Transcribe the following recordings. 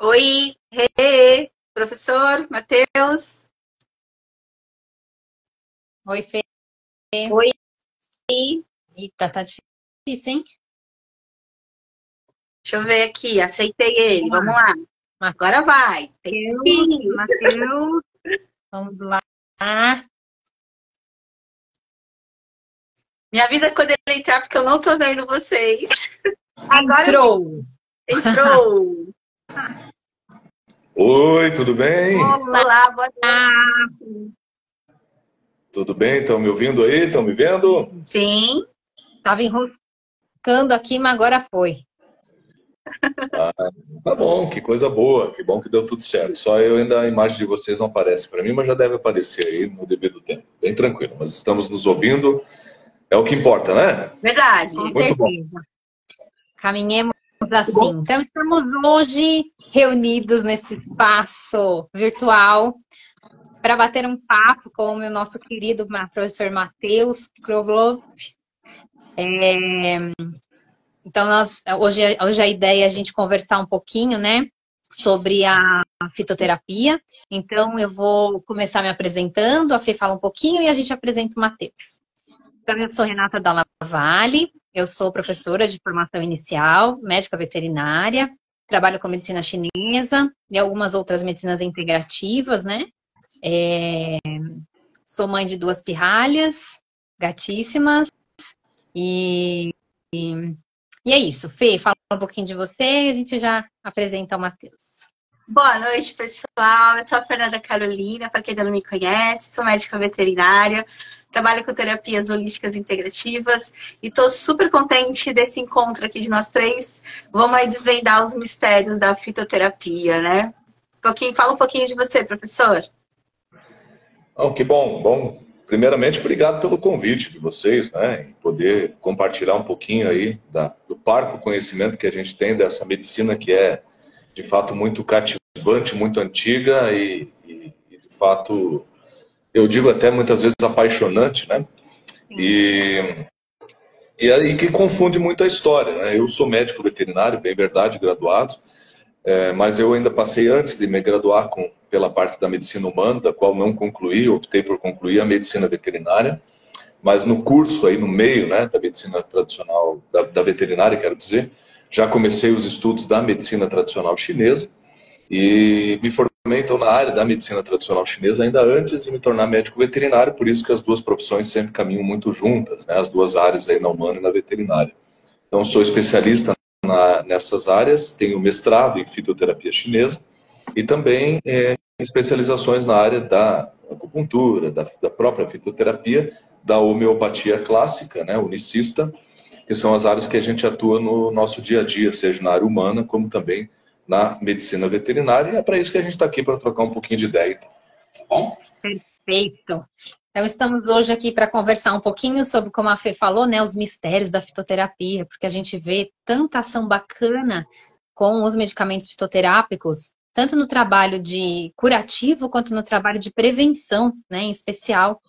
Oi, professor Matheus. Oi, Fê. Oi, Eita, tá difícil, hein? deixa eu ver aqui, aceitei ele, vamos lá. Matheus, Agora vai. Matheus, vamos lá. Me avisa quando ele entrar, porque eu não tô vendo vocês. Agora Entrou. entrou. Oi, tudo bem? Olá, boa noite. Tudo bem? Estão me ouvindo aí? Estão me vendo? Sim, Tava enroscando aqui, mas agora foi. Tá bom, que coisa boa, que bom que deu tudo certo. Só ainda a imagem de vocês não aparece para mim, mas já deve aparecer aí no devido tempo. Bem tranquilo, mas estamos nos ouvindo, é o que importa, né? verdade. Com Muito bom. certeza. Caminhemos assim. Então, estamos hoje reunidos nesse espaço virtual para bater um papo com o meu nosso querido professor Matheus Krovlov. Então, hoje a ideia é a gente conversar um pouquinho, né, sobre a fitoterapia. Então, eu vou começar me apresentando, a Fê fala um pouquinho e a gente apresenta o Matheus. Então, eu sou Renata Dalla Valle, eu sou professora de formação inicial, médica veterinária, trabalho com medicina chinesa e algumas outras medicinas integrativas, né? Sou mãe de 2 pirralhas, gatíssimas, e é isso. Fê, fala um pouquinho de você e a gente já apresenta o Matheus. Boa noite, pessoal. Eu sou a Fernanda Carolina, para quem ainda não me conhece, sou médica veterinária, trabalho com terapias holísticas integrativas e estou super contente desse encontro aqui de nós três. Vamos aí desvendar os mistérios da fitoterapia, né? Fala um pouquinho de você, professor. Oh, que bom, bom. Primeiramente, obrigado pelo convite de vocês, né? Em poder compartilhar um pouquinho aí do parco conhecimento que a gente tem dessa medicina que é, de fato, muito cativante, muito antiga e de fato, eu digo até muitas vezes apaixonante, né? E aí que confunde muito a história, né? Eu sou médico veterinário, bem verdade, graduado, mas eu ainda passei antes de me graduar pela parte da medicina humana, da qual não concluí, optei por concluir a medicina veterinária, mas no curso aí no meio, né, da medicina tradicional, da veterinária, quero dizer, já comecei os estudos da medicina tradicional chinesa e me formei então na área da medicina tradicional chinesa ainda antes de me tornar médico veterinário, por isso que as duas profissões sempre caminham muito juntas, né, as duas áreas aí na humana e na veterinária. Então sou especialista nessas áreas, tenho mestrado em fitoterapia chinesa e também especializações na área da acupuntura, da própria fitoterapia, da homeopatia clássica, né, unicista, que são as áreas que a gente atua no nosso dia a dia, seja na área humana, como também na medicina veterinária, e é para isso que a gente está aqui, para trocar um pouquinho de ideia, então. Tá bom? Perfeito. Então, estamos hoje aqui para conversar um pouquinho sobre, como a Fê falou, né, os mistérios da fitoterapia, porque a gente vê tanta ação bacana com os medicamentos fitoterápicos, tanto no trabalho de curativo quanto no trabalho de prevenção, né, em especial.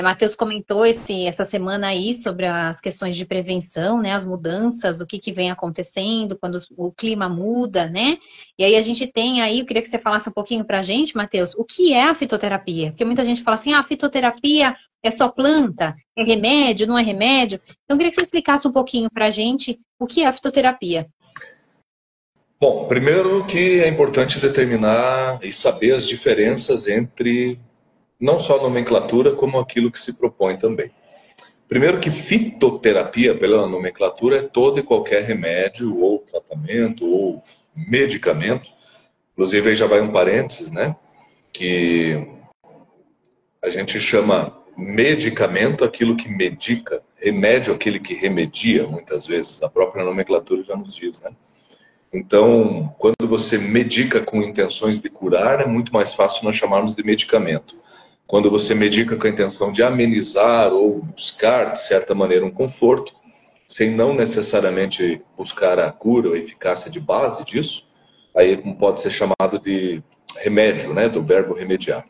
Matheus comentou essa semana aí sobre as questões de prevenção, né, as mudanças, o que vem acontecendo quando o clima muda, né? E aí a gente tem aí, eu queria que você falasse um pouquinho pra gente, Matheus, o que é a fitoterapia? Porque muita gente fala assim, a fitoterapia é só planta, é remédio, não é remédio? Então eu queria que você explicasse um pouquinho pra gente o que é a fitoterapia. Bom, primeiro que é importante determinar e saber as diferenças entre não só a nomenclatura, como aquilo que se propõe também. Primeiro que fitoterapia, pela nomenclatura, é todo e qualquer remédio, ou tratamento, ou medicamento. Inclusive, aí já vai um parênteses, né? Que a gente chama medicamento aquilo que medica, remédio aquele que remedia, muitas vezes. A própria nomenclatura já nos diz, né? Então, quando você medica com intenções de curar, é muito mais fácil nós chamarmos de medicamento. Quando você medica com a intenção de amenizar ou buscar, de certa maneira, um conforto, sem não necessariamente buscar a cura ou a eficácia de base disso, aí pode ser chamado de remédio, né, do verbo remediar.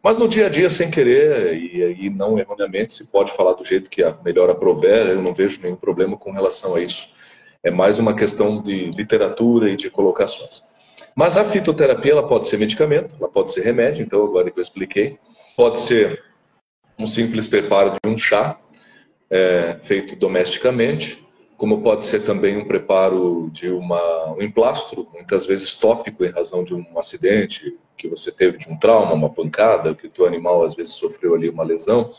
Mas no dia a dia, sem querer e não erroneamente, se pode falar do jeito que melhor aprover, eu não vejo nenhum problema com relação a isso. É mais uma questão de literatura e de colocações. Mas a fitoterapia, ela pode ser medicamento, ela pode ser remédio, então agora que eu expliquei, pode ser um simples preparo de um chá, feito domesticamente, como pode ser também um preparo de um emplastro, muitas vezes tópico em razão de um acidente que você teve, de um trauma, uma pancada, que o teu animal às vezes sofreu ali uma lesão.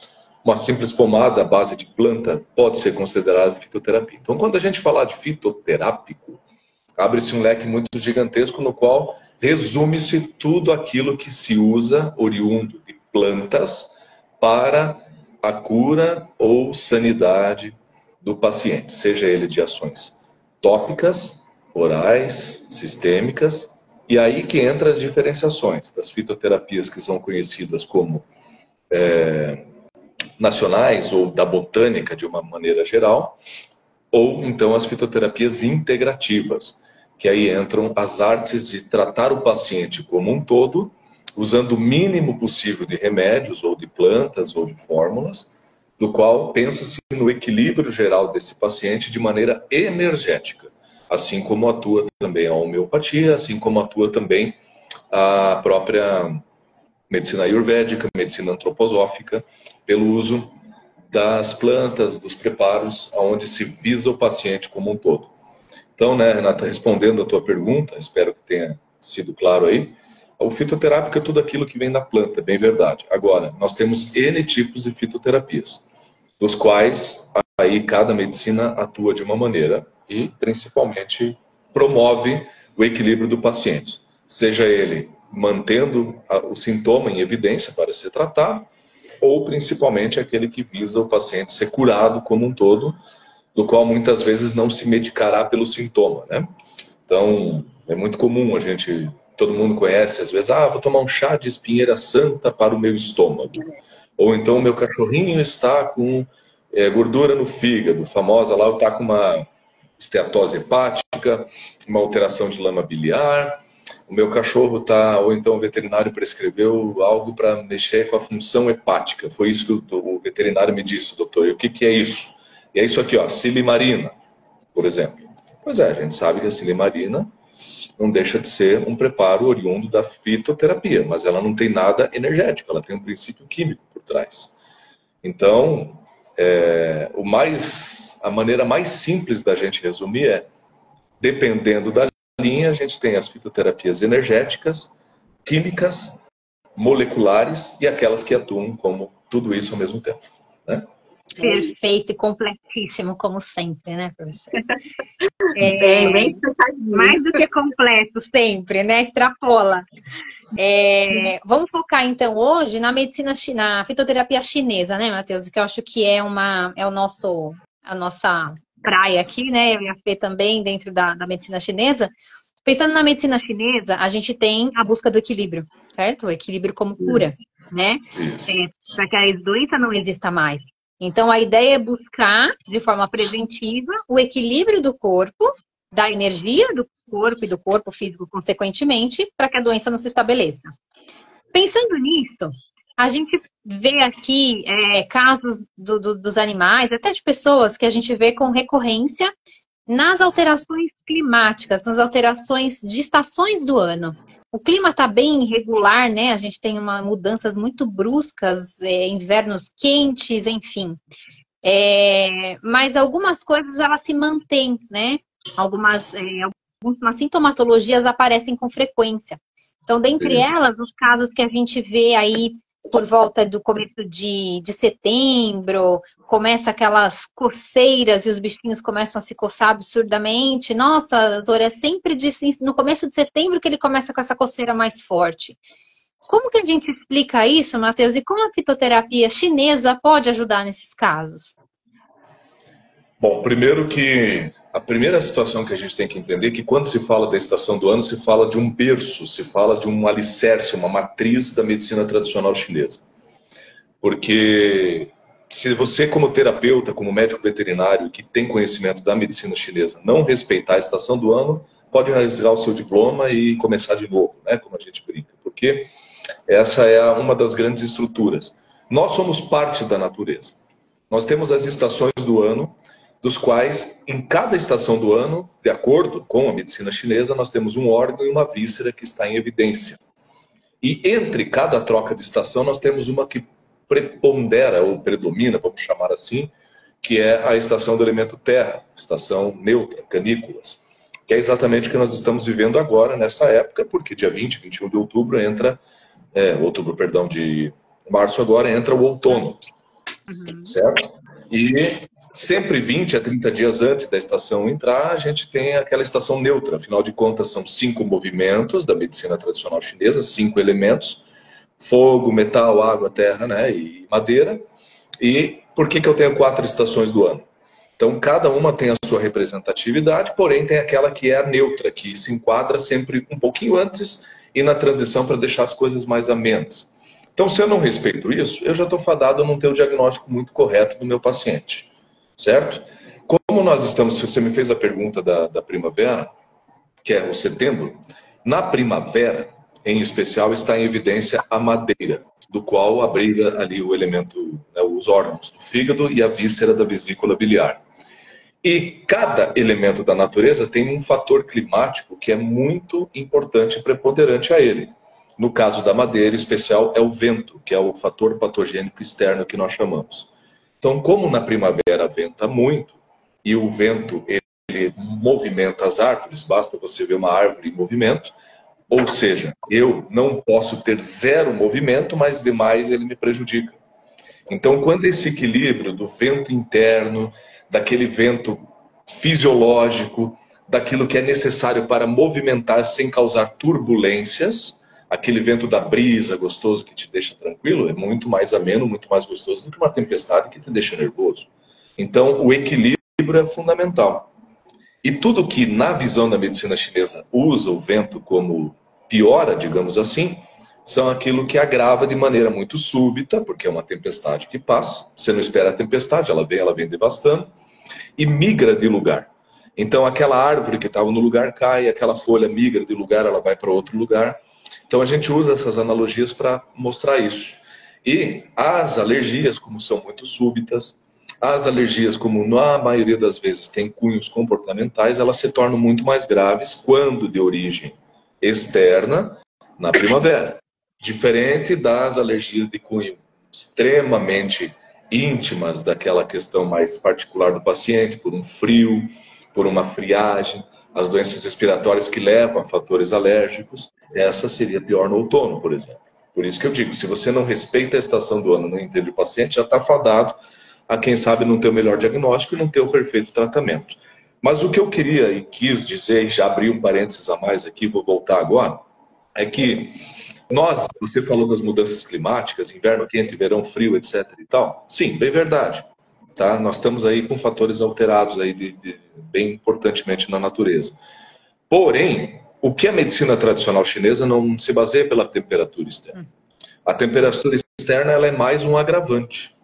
Uma simples pomada à base de planta pode ser considerada fitoterapia. Então, quando a gente falar de fitoterápico, abre-se um leque muito gigantesco no qual resume-se tudo aquilo que se usa, oriundo de plantas, para a cura ou sanidade do paciente, seja ele de ações tópicas, orais, sistêmicas, e aí que entra as diferenciações das fitoterapias que são conhecidas como nacionais ou da botânica de uma maneira geral, ou então as fitoterapias integrativas, que aí entram as artes de tratar o paciente como um todo, usando o mínimo possível de remédios, ou de plantas, ou de fórmulas, do qual pensa-se no equilíbrio geral desse paciente de maneira energética, assim como atua também a homeopatia, assim como atua também a própria medicina ayurvédica, medicina antroposófica, pelo uso das plantas, dos preparos, onde se visa o paciente como um todo. Então, né, Renata, respondendo a tua pergunta, espero que tenha sido claro aí, o fitoterápico é tudo aquilo que vem da planta, bem verdade. Agora, nós temos N tipos de fitoterapias, dos quais aí cada medicina atua de uma maneira e, principalmente, promove o equilíbrio do paciente. Seja ele mantendo o sintoma em evidência para ser tratado, ou principalmente aquele que visa o paciente ser curado como um todo, do qual muitas vezes não se medicará pelo sintoma, né? Então, é muito comum todo mundo conhece, às vezes, vou tomar um chá de espinheira santa para o meu estômago. Ou então, meu cachorrinho está com gordura no fígado, famosa lá, está com uma esteatose hepática, uma alteração de lama biliar, o meu cachorro está, ou então o veterinário prescreveu algo para mexer com a função hepática. Foi isso que o veterinário me disse, doutor. E o que é isso? E é isso aqui, ó, silimarina, por exemplo. Pois é, a gente sabe que a silimarina não deixa de ser um preparo oriundo da fitoterapia, mas ela não tem nada energético, ela tem um princípio químico por trás. Então, a maneira mais simples da gente resumir é, dependendo da linha, a gente tem as fitoterapias energéticas, químicas, moleculares e aquelas que atuam como tudo isso ao mesmo tempo, né? Perfeito e completíssimo, como sempre, né, professor? Bem mais do que completo, sempre, né? Extrapola. Vamos focar, então, hoje na medicina, na fitoterapia chinesa, né, Matheus? Que eu acho que é a nossa praia aqui, né? Eu e a Fê também, dentro da medicina chinesa. Pensando na medicina chinesa, a gente tem a busca do equilíbrio, certo? O equilíbrio como cura, né? Para que a doença não exista mais. Então, a ideia é buscar, de forma preventiva, o equilíbrio do corpo, da energia do corpo e do corpo físico, consequentemente, para que a doença não se estabeleça. Pensando nisso, a gente vê aqui casos dos animais, até de pessoas que a gente vê com recorrência nas alterações climáticas, nas alterações de estações do ano. O clima está bem irregular, né? A gente tem mudanças muito bruscas, invernos quentes, enfim. Mas algumas coisas elas se mantêm, né? Algumas sintomatologias aparecem com frequência. Então, dentre elas, os casos que a gente vê aí por volta do começo de setembro, começa aquelas coceiras e os bichinhos começam a se coçar absurdamente. Nossa, doutora, é sempre no começo de setembro que ele começa com essa coceira mais forte. Como que a gente explica isso, Matheus? E como a fitoterapia chinesa pode ajudar nesses casos? Bom, primeiro que a primeira situação que a gente tem que entender é que quando se fala da estação do ano, se fala de um berço, se fala de um alicerce, uma matriz da medicina tradicional chinesa. Porque se você, como terapeuta, como médico veterinário, que tem conhecimento da medicina chinesa, não respeitar a estação do ano, pode rasgar o seu diploma e começar de novo, né? Como a gente brinca. Porque essa é uma das grandes estruturas. Nós somos parte da natureza. Nós temos as estações do ano, dos quais, em cada estação do ano, de acordo com a medicina chinesa, nós temos um órgão e uma víscera que está em evidência. E entre cada troca de estação, nós temos uma que prepondera ou predomina, vamos chamar assim, que é a estação do elemento terra, estação neutra, canículas, que é exatamente o que nós estamos vivendo agora, nessa época, porque dia 20, 21 de outubro entra, de março agora entra o outono, certo? E sempre 20 a 30 dias antes da estação entrar, a gente tem aquela estação neutra. Afinal de contas, são 5 movimentos da medicina tradicional chinesa, 5 elementos: fogo, metal, água, terra, né, e madeira. E por que eu tenho 4 estações do ano? Então, cada uma tem a sua representatividade, porém tem aquela que é a neutra, que se enquadra sempre um pouquinho antes e na transição para deixar as coisas mais amenas. Então, se eu não respeito isso, eu já estou fadado a não ter o diagnóstico muito correto do meu paciente. Certo? Como nós estamos, se você me fez a pergunta da primavera, que é o setembro, na primavera, em especial, está em evidência a madeira, do qual abriga ali o elemento, né, os órgãos do fígado e a víscera da vesícula biliar. E cada elemento da natureza tem um fator climático que é muito importante e preponderante a ele. No caso da madeira, em especial, é o vento, que é o fator patogênico externo que nós chamamos. Então, como na primavera venta muito, e o vento ele movimenta as árvores, basta você ver uma árvore em movimento, ou seja, eu não posso ter zero movimento, mas demais ele me prejudica. Então, quando esse equilíbrio do vento interno, daquele vento fisiológico, daquilo que é necessário para movimentar sem causar turbulências, aquele vento da brisa gostoso que te deixa tranquilo, é muito mais ameno, muito mais gostoso do que uma tempestade que te deixa nervoso. Então, o equilíbrio é fundamental. E tudo que, na visão da medicina chinesa, usa o vento como piora, digamos assim, são aquilo que agrava de maneira muito súbita, porque é uma tempestade que passa, você não espera a tempestade, ela vem devastando, e migra de lugar. Então, aquela árvore que estava no lugar cai, aquela folha migra de lugar, ela vai para outro lugar. Então, a gente usa essas analogias para mostrar isso. E as alergias, como são muito súbitas, as alergias, como na maioria das vezes tem cunhos comportamentais, elas se tornam muito mais graves quando de origem externa, na primavera. Diferente das alergias de cunho extremamente íntimas, daquela questão mais particular do paciente, por um frio, por uma friagem, as doenças respiratórias que levam a fatores alérgicos, essa seria pior no outono, por exemplo. Por isso que eu digo, se você não respeita a estação do ano, não entende o paciente, já está fadado a, quem sabe, não ter o melhor diagnóstico e não ter o perfeito tratamento. Mas o que eu queria e quis dizer, e já abri um parênteses a mais aqui, vou voltar agora, é que você falou das mudanças climáticas, inverno quente, verão frio, etc. e tal. Sim, bem verdade. Tá? Nós estamos aí com fatores alterados aí bem importantemente na natureza. Porém, o que a medicina tradicional chinesa não se baseia pela temperatura externa. A temperatura externa ela é mais um agravante.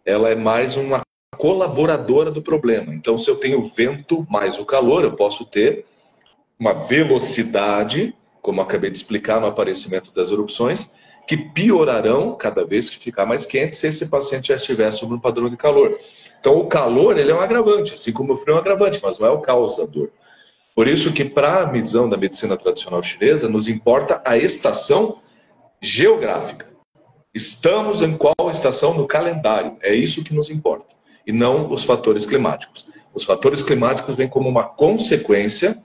Ela é mais uma colaboradora do problema. Então, se eu tenho vento mais o calor, eu posso ter uma velocidade, como eu acabei de explicar no aparecimento das erupções, que piorarão cada vez que ficar mais quente se esse paciente já estiver sob um padrão de calor. Então, o calor ele é um agravante, assim como o frio é um agravante, mas não é o causador. Por isso que, para a visão da medicina tradicional chinesa, nos importa a estação geográfica. Estamos em qual estação no calendário? É isso que nos importa. E não os fatores climáticos. Os fatores climáticos vêm como uma consequência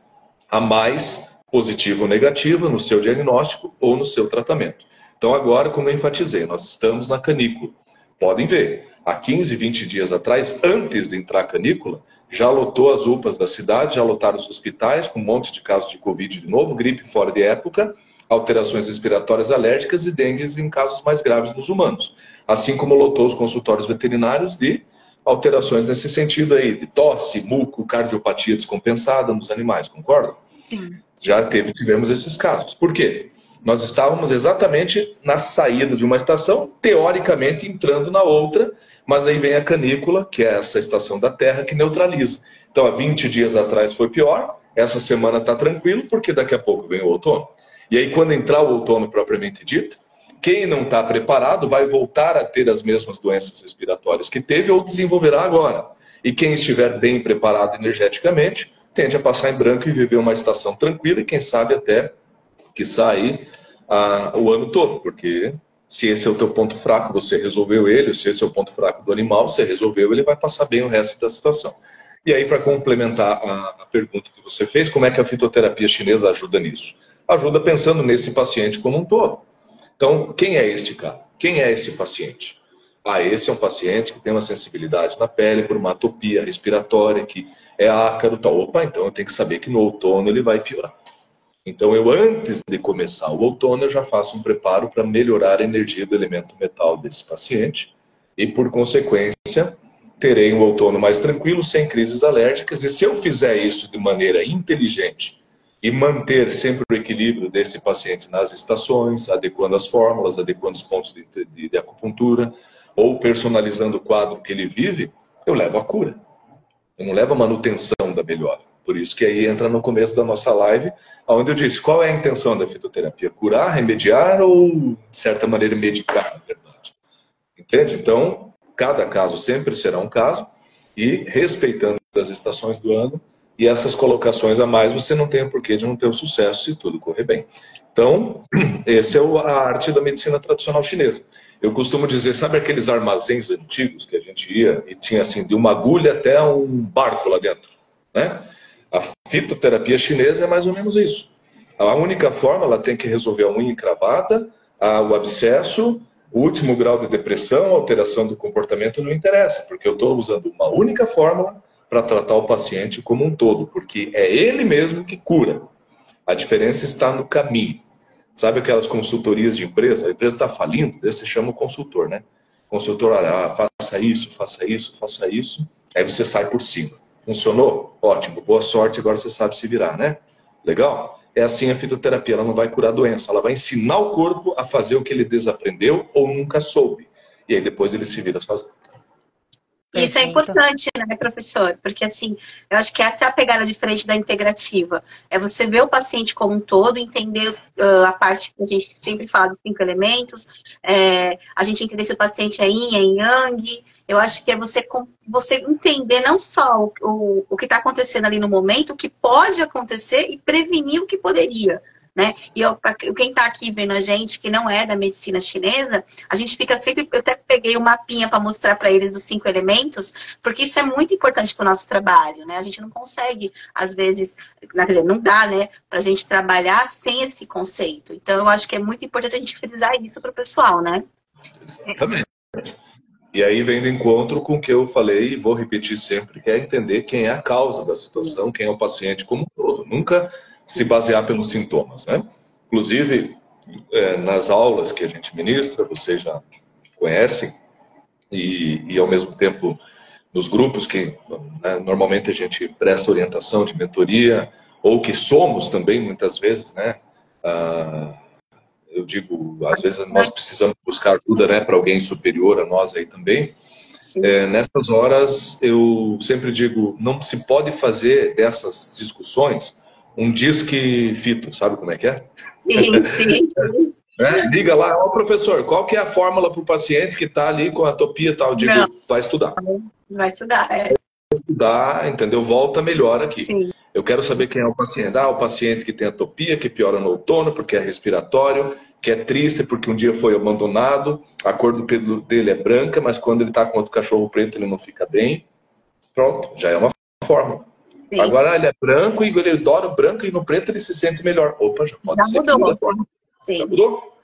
a mais positiva ou negativa no seu diagnóstico ou no seu tratamento. Então agora, como eu enfatizei, nós estamos na canícula. Podem ver, há 15, 20 dias atrás, antes de entrar a canícula, já lotou as UPAs da cidade, já lotaram os hospitais com um monte de casos de Covid de novo, gripe fora de época, alterações respiratórias alérgicas e dengues em casos mais graves nos humanos. Assim como lotou os consultórios veterinários de alterações nesse sentido aí, de tosse, muco, cardiopatia descompensada nos animais, concordam? Sim. Já tivemos esses casos. Por quê? Nós estávamos exatamente na saída de uma estação, teoricamente entrando na outra, mas aí vem a canícula, que é essa estação da Terra, que neutraliza. Então, há 20 dias atrás foi pior, essa semana está tranquilo, porque daqui a pouco vem o outono. E aí, quando entrar o outono propriamente dito, quem não está preparado vai voltar a ter as mesmas doenças respiratórias que teve ou desenvolverá agora. E quem estiver bem preparado energeticamente tende a passar em branco e viver uma estação tranquila e quem sabe até que sair o ano todo, porque se esse é o teu ponto fraco, você resolveu ele, se esse é o ponto fraco do animal, você resolveu, ele vai passar bem o resto da situação. E aí, para complementar a pergunta que você fez, como é que a fitoterapia chinesa ajuda nisso? Ajuda pensando nesse paciente como um todo. Então, quem é este cara? Quem é esse paciente? Esse é um paciente que tem uma sensibilidade na pele por uma atopia respiratória, que é ácaro, tal. Opa, então eu tenho que saber que no outono ele vai piorar. Então, eu antes de começar o outono, eu já faço um preparo para melhorar a energia do elemento metal desse paciente e, por consequência, terei um outono mais tranquilo, sem crises alérgicas. E se eu fizer isso de maneira inteligente e manter sempre o equilíbrio desse paciente nas estações, adequando as fórmulas, adequando os pontos de acupuntura, ou personalizando o quadro que ele vive, eu levo a cura. Eu não levo a manutenção da melhora. Por isso que aí entra no começo da nossa live, onde eu disse, qual é a intenção da fitoterapia? Curar, remediar ou, de certa maneira, medicar, na verdade? Entende? Então, cada caso sempre será um caso, e respeitando as estações do ano, e essas colocações a mais, você não tem o porquê de não ter o sucesso se tudo correr bem. Então, essa é a arte da medicina tradicional chinesa. Eu costumo dizer, sabe aqueles armazéns antigos que a gente ia e tinha assim, de uma agulha até um barco lá dentro, né? A fitoterapia chinesa é mais ou menos isso. A única forma, ela tem que resolver a unha encravada, o abscesso, o último grau de depressão, a alteração do comportamento não interessa, porque eu estou usando uma única fórmula para tratar o paciente como um todo, porque é ele mesmo que cura. A diferença está no caminho. Sabe aquelas consultorias de empresa? A empresa está falindo, daí você chama o consultor, né? Consultor, faça isso, faça isso, faça isso. Aí você sai por cima. Funcionou? Ótimo, boa sorte, agora você sabe se virar, né? Legal? É assim a fitoterapia, ela não vai curar a doença, ela vai ensinar o corpo a fazer o que ele desaprendeu ou nunca soube. E aí depois ele se vira sozinho. Isso é importante, né, professor? Porque, assim, eu acho que essa é a pegada diferente da integrativa. É você ver o paciente como um todo, entender a parte que a gente sempre fala dos 5 elementos, a gente entender se o paciente é yin, é yang. Eu acho que é você entender não só o que está acontecendo ali no momento, o que pode acontecer e prevenir o que poderia. Né? E quem está aqui vendo a gente, que não é da medicina chinesa, a gente fica sempre... Eu até peguei um mapinha para mostrar para eles dos 5 elementos, porque isso é muito importante para o nosso trabalho, né? A gente não consegue, às vezes, quer dizer, não dá, né, para a gente trabalhar sem esse conceito. Então, eu acho que é muito importante a gente frisar isso para o pessoal, né? Exatamente. E aí vem de encontro com o que eu falei e vou repetir sempre, que é entender quem é a causa da situação, quem é o paciente como um todo. Nunca se basear pelos sintomas, né? Inclusive, nas aulas que a gente ministra, vocês já conhecem, e ao mesmo tempo nos grupos que normalmente a gente presta orientação de mentoria, ou que somos também muitas vezes, né? Eu digo, às vezes nós precisamos buscar ajuda, né, para alguém superior a nós aí também. Nessas horas, eu sempre digo, não se pode fazer dessas discussões um disque fito, sabe como é que é? Sim, sim. Liga lá, professor, qual que é a fórmula para o paciente que está ali com atopia e tal? Eu digo, vai estudar. Vai estudar, Vai estudar, entendeu? Volta melhor aqui. Sim. Eu quero saber quem é o paciente. O paciente que tem atopia, que piora no outono porque é respiratório, que é triste porque um dia foi abandonado, a cor do pelo dele é branca, mas quando ele está com outro cachorro preto ele não fica bem. Pronto, já é uma fórmula. Sim. Agora ele é branco e ele adora o branco e no preto ele se sente melhor. Opa, já pode ser que muda a forma. Sim. Já mudou?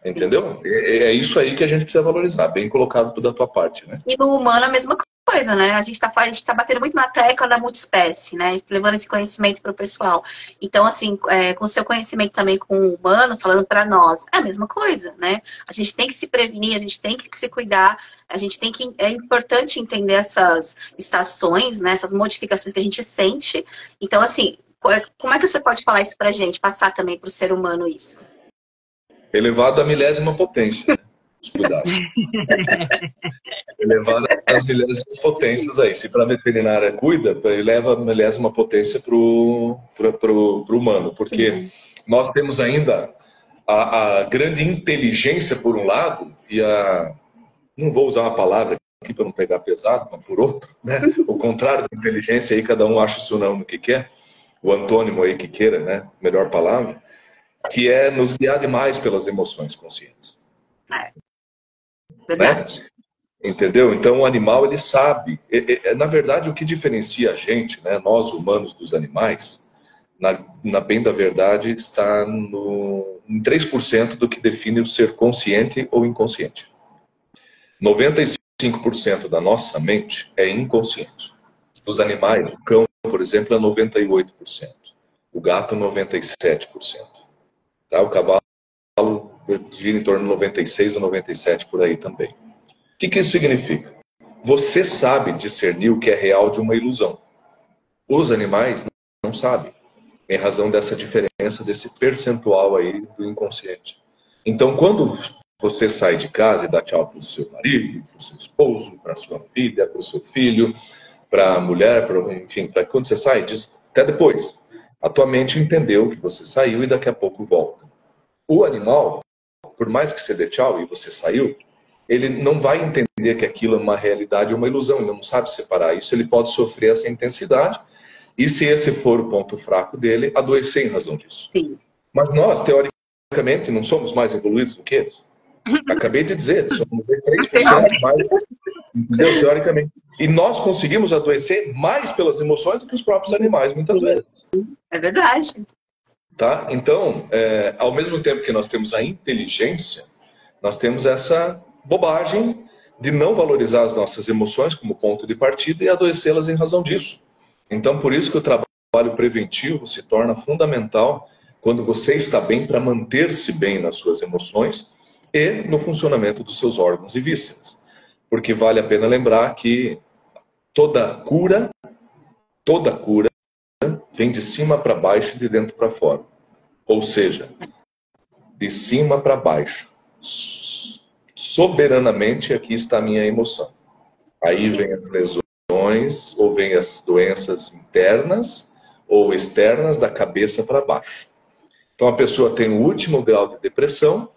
Entendeu? É isso aí que a gente precisa valorizar, bem colocado da tua parte, né? E no humano a mesma coisa, né? A gente tá batendo muito na tecla da multiespécie, né? Levando esse conhecimento para o pessoal. Então, assim, com o seu conhecimento também com o humano, falando para nós, é a mesma coisa, né? A gente tem que se prevenir, a gente tem que se cuidar, a gente tem que... É importante entender essas estações, né? Essas modificações que a gente sente. Então, assim, como é que você pode falar isso pra gente? Passar também para o ser humano isso? Elevado à milésima potência. Cuidado. Elevado às milésimas potências aí. Se para a veterinária cuida, ele leva a milésima potência para o humano. Porque nós temos ainda a grande inteligência por um lado e não vou usar uma palavra aqui para não pegar pesado, mas por outro, né? O contrário da inteligência, aí cada um acha o seu nome no que quer, o antônimo aí que queira, né? Melhor palavra, que é nos guiar demais pelas emoções conscientes. Verdade. Né? Entendeu? Então o animal, ele sabe. Na verdade, o que diferencia a gente, né, nós humanos dos animais, na bem da verdade, está em 3% do que define o ser consciente ou inconsciente. 95% da nossa mente é inconsciente. Dos animais, o cão, por exemplo, é 98%. O gato, 97%. Tá? O cavalo gira em torno de 96% ou 97% por aí também. O que isso significa? Você sabe discernir o que é real de uma ilusão. Os animais não sabem, em razão dessa diferença, desse percentual aí do inconsciente. Então, quando você sai de casa e dá tchau para o seu marido, para o seu esposo, para a sua filha, para o seu filho, para a mulher, enfim, para quando você sai, diz até depois. A tua mente entendeu que você saiu e daqui a pouco volta. O animal, por mais que você dê tchau e você saiu, ele não vai entender que aquilo é uma realidade ou uma ilusão, ele não sabe separar isso, ele pode sofrer essa intensidade, e se esse for o ponto fraco dele, adoecer em razão disso. Sim. Mas nós, teoricamente, não somos mais evoluídos do que eles. Acabei de dizer, somos 3% mais, entendeu? Teoricamente. E nós conseguimos adoecer mais pelas emoções do que os próprios animais, muitas vezes. É verdade. Tá? Então, ao mesmo tempo que nós temos a inteligência, nós temos essa bobagem de não valorizar as nossas emoções como ponto de partida e adoecê-las em razão disso. Então, por isso que o trabalho preventivo se torna fundamental quando você está bem para manter-se bem nas suas emoções e no funcionamento dos seus órgãos e vísceras. Porque vale a pena lembrar que toda cura vem de cima para baixo e de dentro para fora. Ou seja, de cima para baixo. Soberanamente, aqui está a minha emoção. Aí vem as lesões, ou vem as doenças internas ou externas, da cabeça para baixo. Então a pessoa tem o último grau de depressão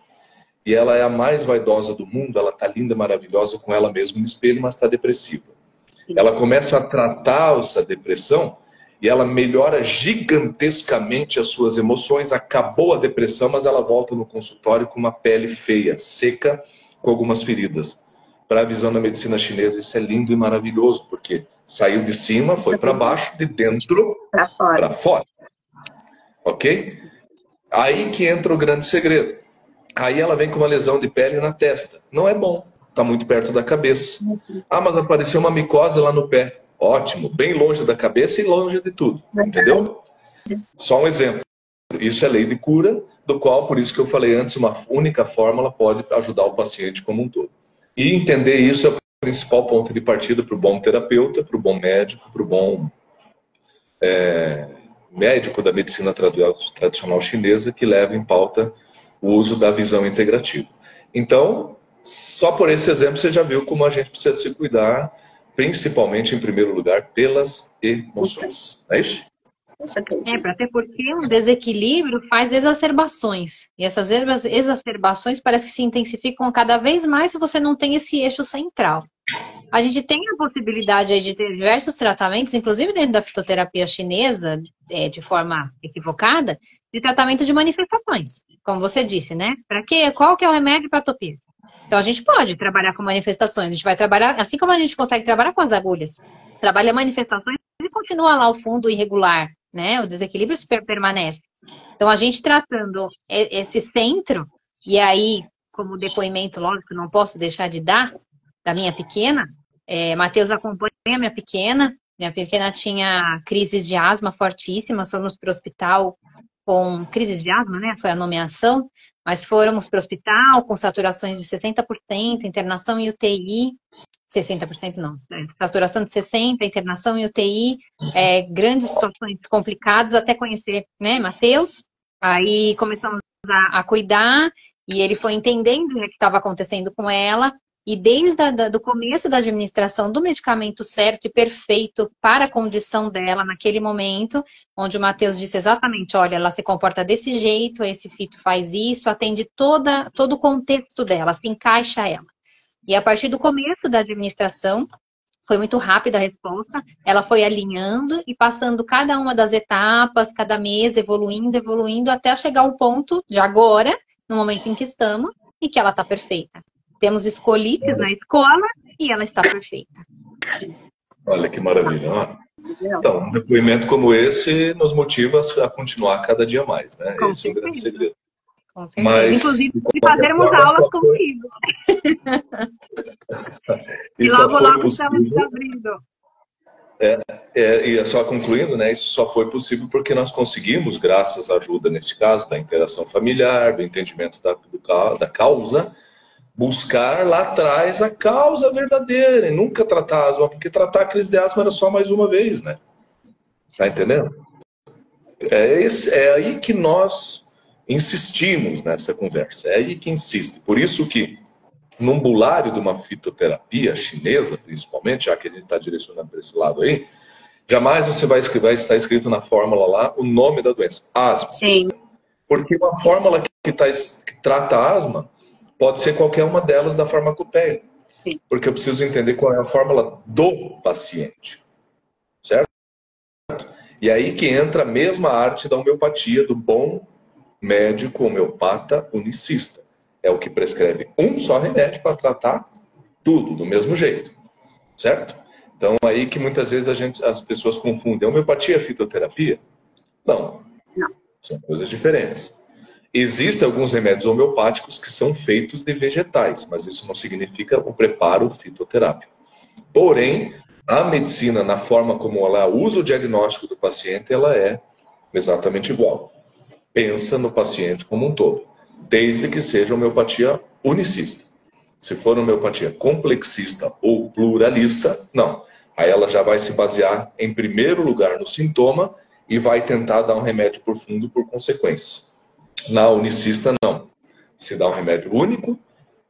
e ela é a mais vaidosa do mundo, ela está linda, maravilhosa com ela mesma no espelho, mas está depressiva. Ela começa a tratar essa depressão e ela melhora gigantescamente as suas emoções, acabou a depressão, mas ela volta no consultório com uma pele feia, seca, com algumas feridas. Para a visão da medicina chinesa, isso é lindo e maravilhoso, porque saiu de cima, foi para baixo, de dentro para fora. Ok? Aí que entra o grande segredo. Aí ela vem com uma lesão de pele na testa. Não é bom, está muito perto da cabeça. Ah, mas apareceu uma micose lá no pé. Ótimo, bem longe da cabeça e longe de tudo. Entendeu? Só um exemplo. Isso é lei de cura, do qual, por isso que eu falei antes, uma única fórmula pode ajudar o paciente como um todo. E entender isso é o principal ponto de partida para o bom terapeuta, para o bom médico, para o bom médico da medicina tradicional chinesa, que leva em pauta o uso da visão integrativa. Então, só por esse exemplo você já viu como a gente precisa se cuidar, principalmente, em primeiro lugar, pelas emoções. É isso? Até porque um desequilíbrio faz exacerbações. E essas exacerbações parece que se intensificam cada vez mais se você não tem esse eixo central. A gente tem a possibilidade aí de ter diversos tratamentos, inclusive dentro da fitoterapia chinesa, de forma equivocada, de tratamento de manifestações. Como você disse, né? Para quê? Qual que é o remédio para atopia? Então a gente pode trabalhar com manifestações. A gente vai trabalhar, assim como a gente consegue trabalhar com as agulhas. Trabalha manifestações e continua lá o fundo irregular, né? O desequilíbrio permanece. Então a gente tratando esse centro, e aí, como depoimento, lógico, não posso deixar de dar, da minha pequena, Matheus acompanha a minha pequena tinha crises de asma fortíssimas, fomos para o hospital com crises de asma, né, foi a nomeação, mas fomos para o hospital com saturações de 60%, internação em UTI, 60% não, saturação de 60%, internação em UTI, grandes situações complicadas, até conhecer, né, Matheus, aí começamos a cuidar, e ele foi entendendo o que estava acontecendo com ela, e desde o começo da administração do medicamento certo e perfeito para a condição dela naquele momento, onde o Matheus disse exatamente, olha, ela se comporta desse jeito, esse fito faz isso, atende todo o contexto dela, se encaixa ela. E a partir do começo da administração, foi muito rápida a resposta, ela foi alinhando e passando cada uma das etapas, cada mês, evoluindo, evoluindo, até chegar ao ponto de agora, no momento em que estamos, e que ela está perfeita. Temos escolites na escola e ela está perfeita. Olha que maravilha. Então, um depoimento como esse nos motiva a continuar cada dia mais, né? Com Esse é um grande segredo. Com certeza. Mas, inclusive, de se qualquer fazermos forma, aulas contigo. E logo, só foi logo estamos possível. abrindo. E só concluindo, né? Isso só foi possível porque nós conseguimos, graças à ajuda, nesse caso, da interação familiar, do entendimento da causa, buscar lá atrás a causa verdadeira e nunca tratar asma, porque tratar a crise de asma era só mais uma vez, né? Tá entendendo? É aí que nós insistimos nessa conversa, é aí que insiste. Por isso que, num bulário de uma fitoterapia chinesa, principalmente, já que a gente está direcionando para esse lado aí, jamais você vai estar escrito na fórmula lá o nome da doença, asma. Sim. Porque uma fórmula que trata asma pode ser qualquer uma delas da farmacopeia. Sim. Porque eu preciso entender qual é a fórmula do paciente. Certo? E aí que entra a mesma arte da homeopatia, do bom médico homeopata unicista. É o que prescreve um só remédio para tratar tudo do mesmo jeito. Certo? Então aí que muitas vezes as pessoas confundem homeopatia e fitoterapia. Não. São coisas diferentes. Existem alguns remédios homeopáticos que são feitos de vegetais, mas isso não significa o preparo fitoterápico. Porém, a medicina, na forma como ela usa o diagnóstico do paciente, ela é exatamente igual. Pensa no paciente como um todo, desde que seja homeopatia unicista. Se for homeopatia complexista ou pluralista, não. Aí ela já vai se basear, em primeiro lugar, no sintoma e vai tentar dar um remédio por fundo por consequência. Na unicista, não. Se dá um remédio único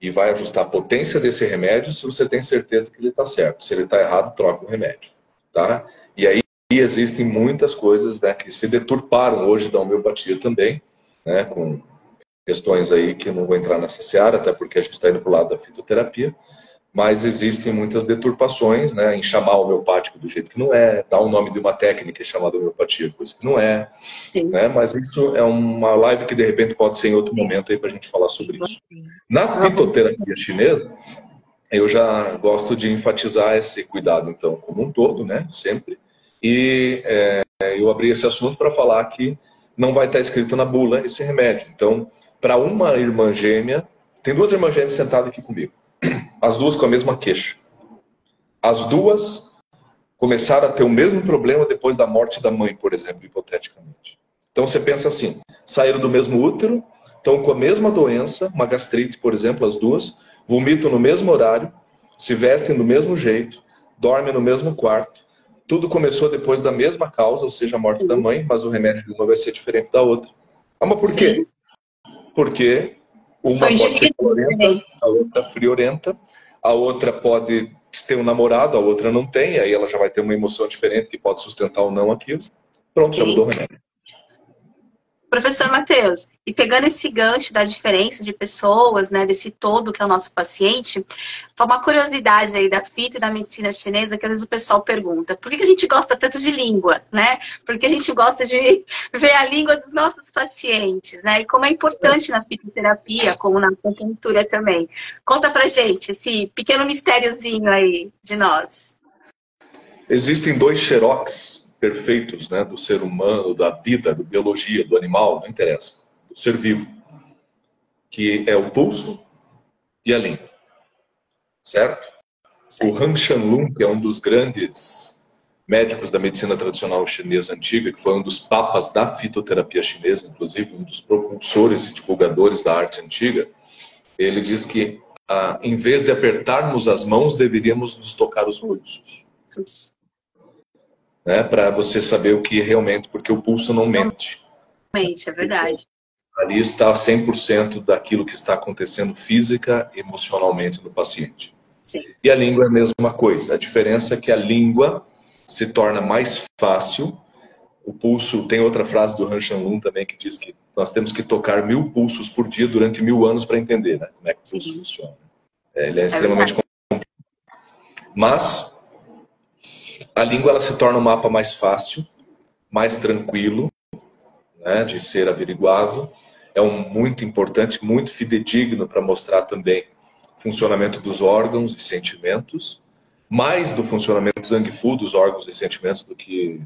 e vai ajustar a potência desse remédio se você tem certeza que ele está certo. Se ele está errado, troca o remédio. Tá? E aí existem muitas coisas, né, que se deturparam hoje da homeopatia também, né, com questões aí que eu não vou entrar nessa seara, até porque a gente está indo para o lado da fitoterapia, mas existem muitas deturpações, né, em chamar o homeopático do jeito que não é, dar o nome de uma técnica chamada homeopatia, coisa que não é, né, mas isso é uma live que de repente pode ser em outro momento aí para a gente falar sobre isso. Na fitoterapia chinesa, eu já gosto de enfatizar esse cuidado, então, como um todo, né, sempre, e eu abri esse assunto para falar que não vai estar escrito na bula esse remédio. Então, para uma irmã gêmea, tem duas irmãs gêmeas sentadas aqui comigo, as duas com a mesma queixa. As duas começaram a ter o mesmo problema depois da morte da mãe, por exemplo, hipoteticamente. Então você pensa assim, saíram do mesmo útero, estão com a mesma doença, uma gastrite, por exemplo, as duas, vomitam no mesmo horário, se vestem do mesmo jeito, dormem no mesmo quarto. Tudo começou depois da mesma causa, ou seja, a morte da mãe, mas o remédio de uma vai ser diferente da outra. Ah, mas por quê? Porque uma pode ser calorenta, a outra friorenta, a outra pode ter um namorado, a outra não tem, aí ela já vai ter uma emoção diferente que pode sustentar ou não aquilo. Pronto, já mudou o remédio. Professor Matheus, e pegando esse gancho da diferença de pessoas, né, desse todo que é o nosso paciente, uma curiosidade aí da fita e da medicina chinesa, que às vezes o pessoal pergunta, por que a gente gosta tanto de língua, né? Por que a gente gosta de ver a língua dos nossos pacientes, né? E como é importante na fitoterapia, como na acupuntura também. Conta pra gente esse pequeno mistériozinho aí de nós. Existem dois xerox perfeitos, né, do ser humano, da vida, da biologia, do animal, não interessa, do ser vivo, que é o pulso e a língua, certo? O Han Shanlun, que é um dos grandes médicos da medicina tradicional chinesa antiga, que foi um dos papas da fitoterapia chinesa, inclusive um dos propulsores e divulgadores da arte antiga, ele diz que, em vez de apertarmos as mãos, deveríamos nos tocar os pulsos. Né, para você saber o que realmente, porque o pulso não mente. Mente, é verdade. Ali está 100% daquilo que está acontecendo física e emocionalmente no paciente. Sim. E a língua é a mesma coisa. A diferença é que a língua se torna mais fácil. O pulso, tem outra frase do Han Shanlun também que diz que nós temos que tocar 1000 pulsos por dia durante 1000 anos para entender, né, como é que o pulso funciona. Ele é extremamente complexo. Mas a língua ela se torna um mapa mais fácil, mais tranquilo, né, de ser averiguado. É muito importante, muito fidedigno para mostrar também o funcionamento dos órgãos e sentimentos, mais do funcionamento zangifu dos órgãos e sentimentos do que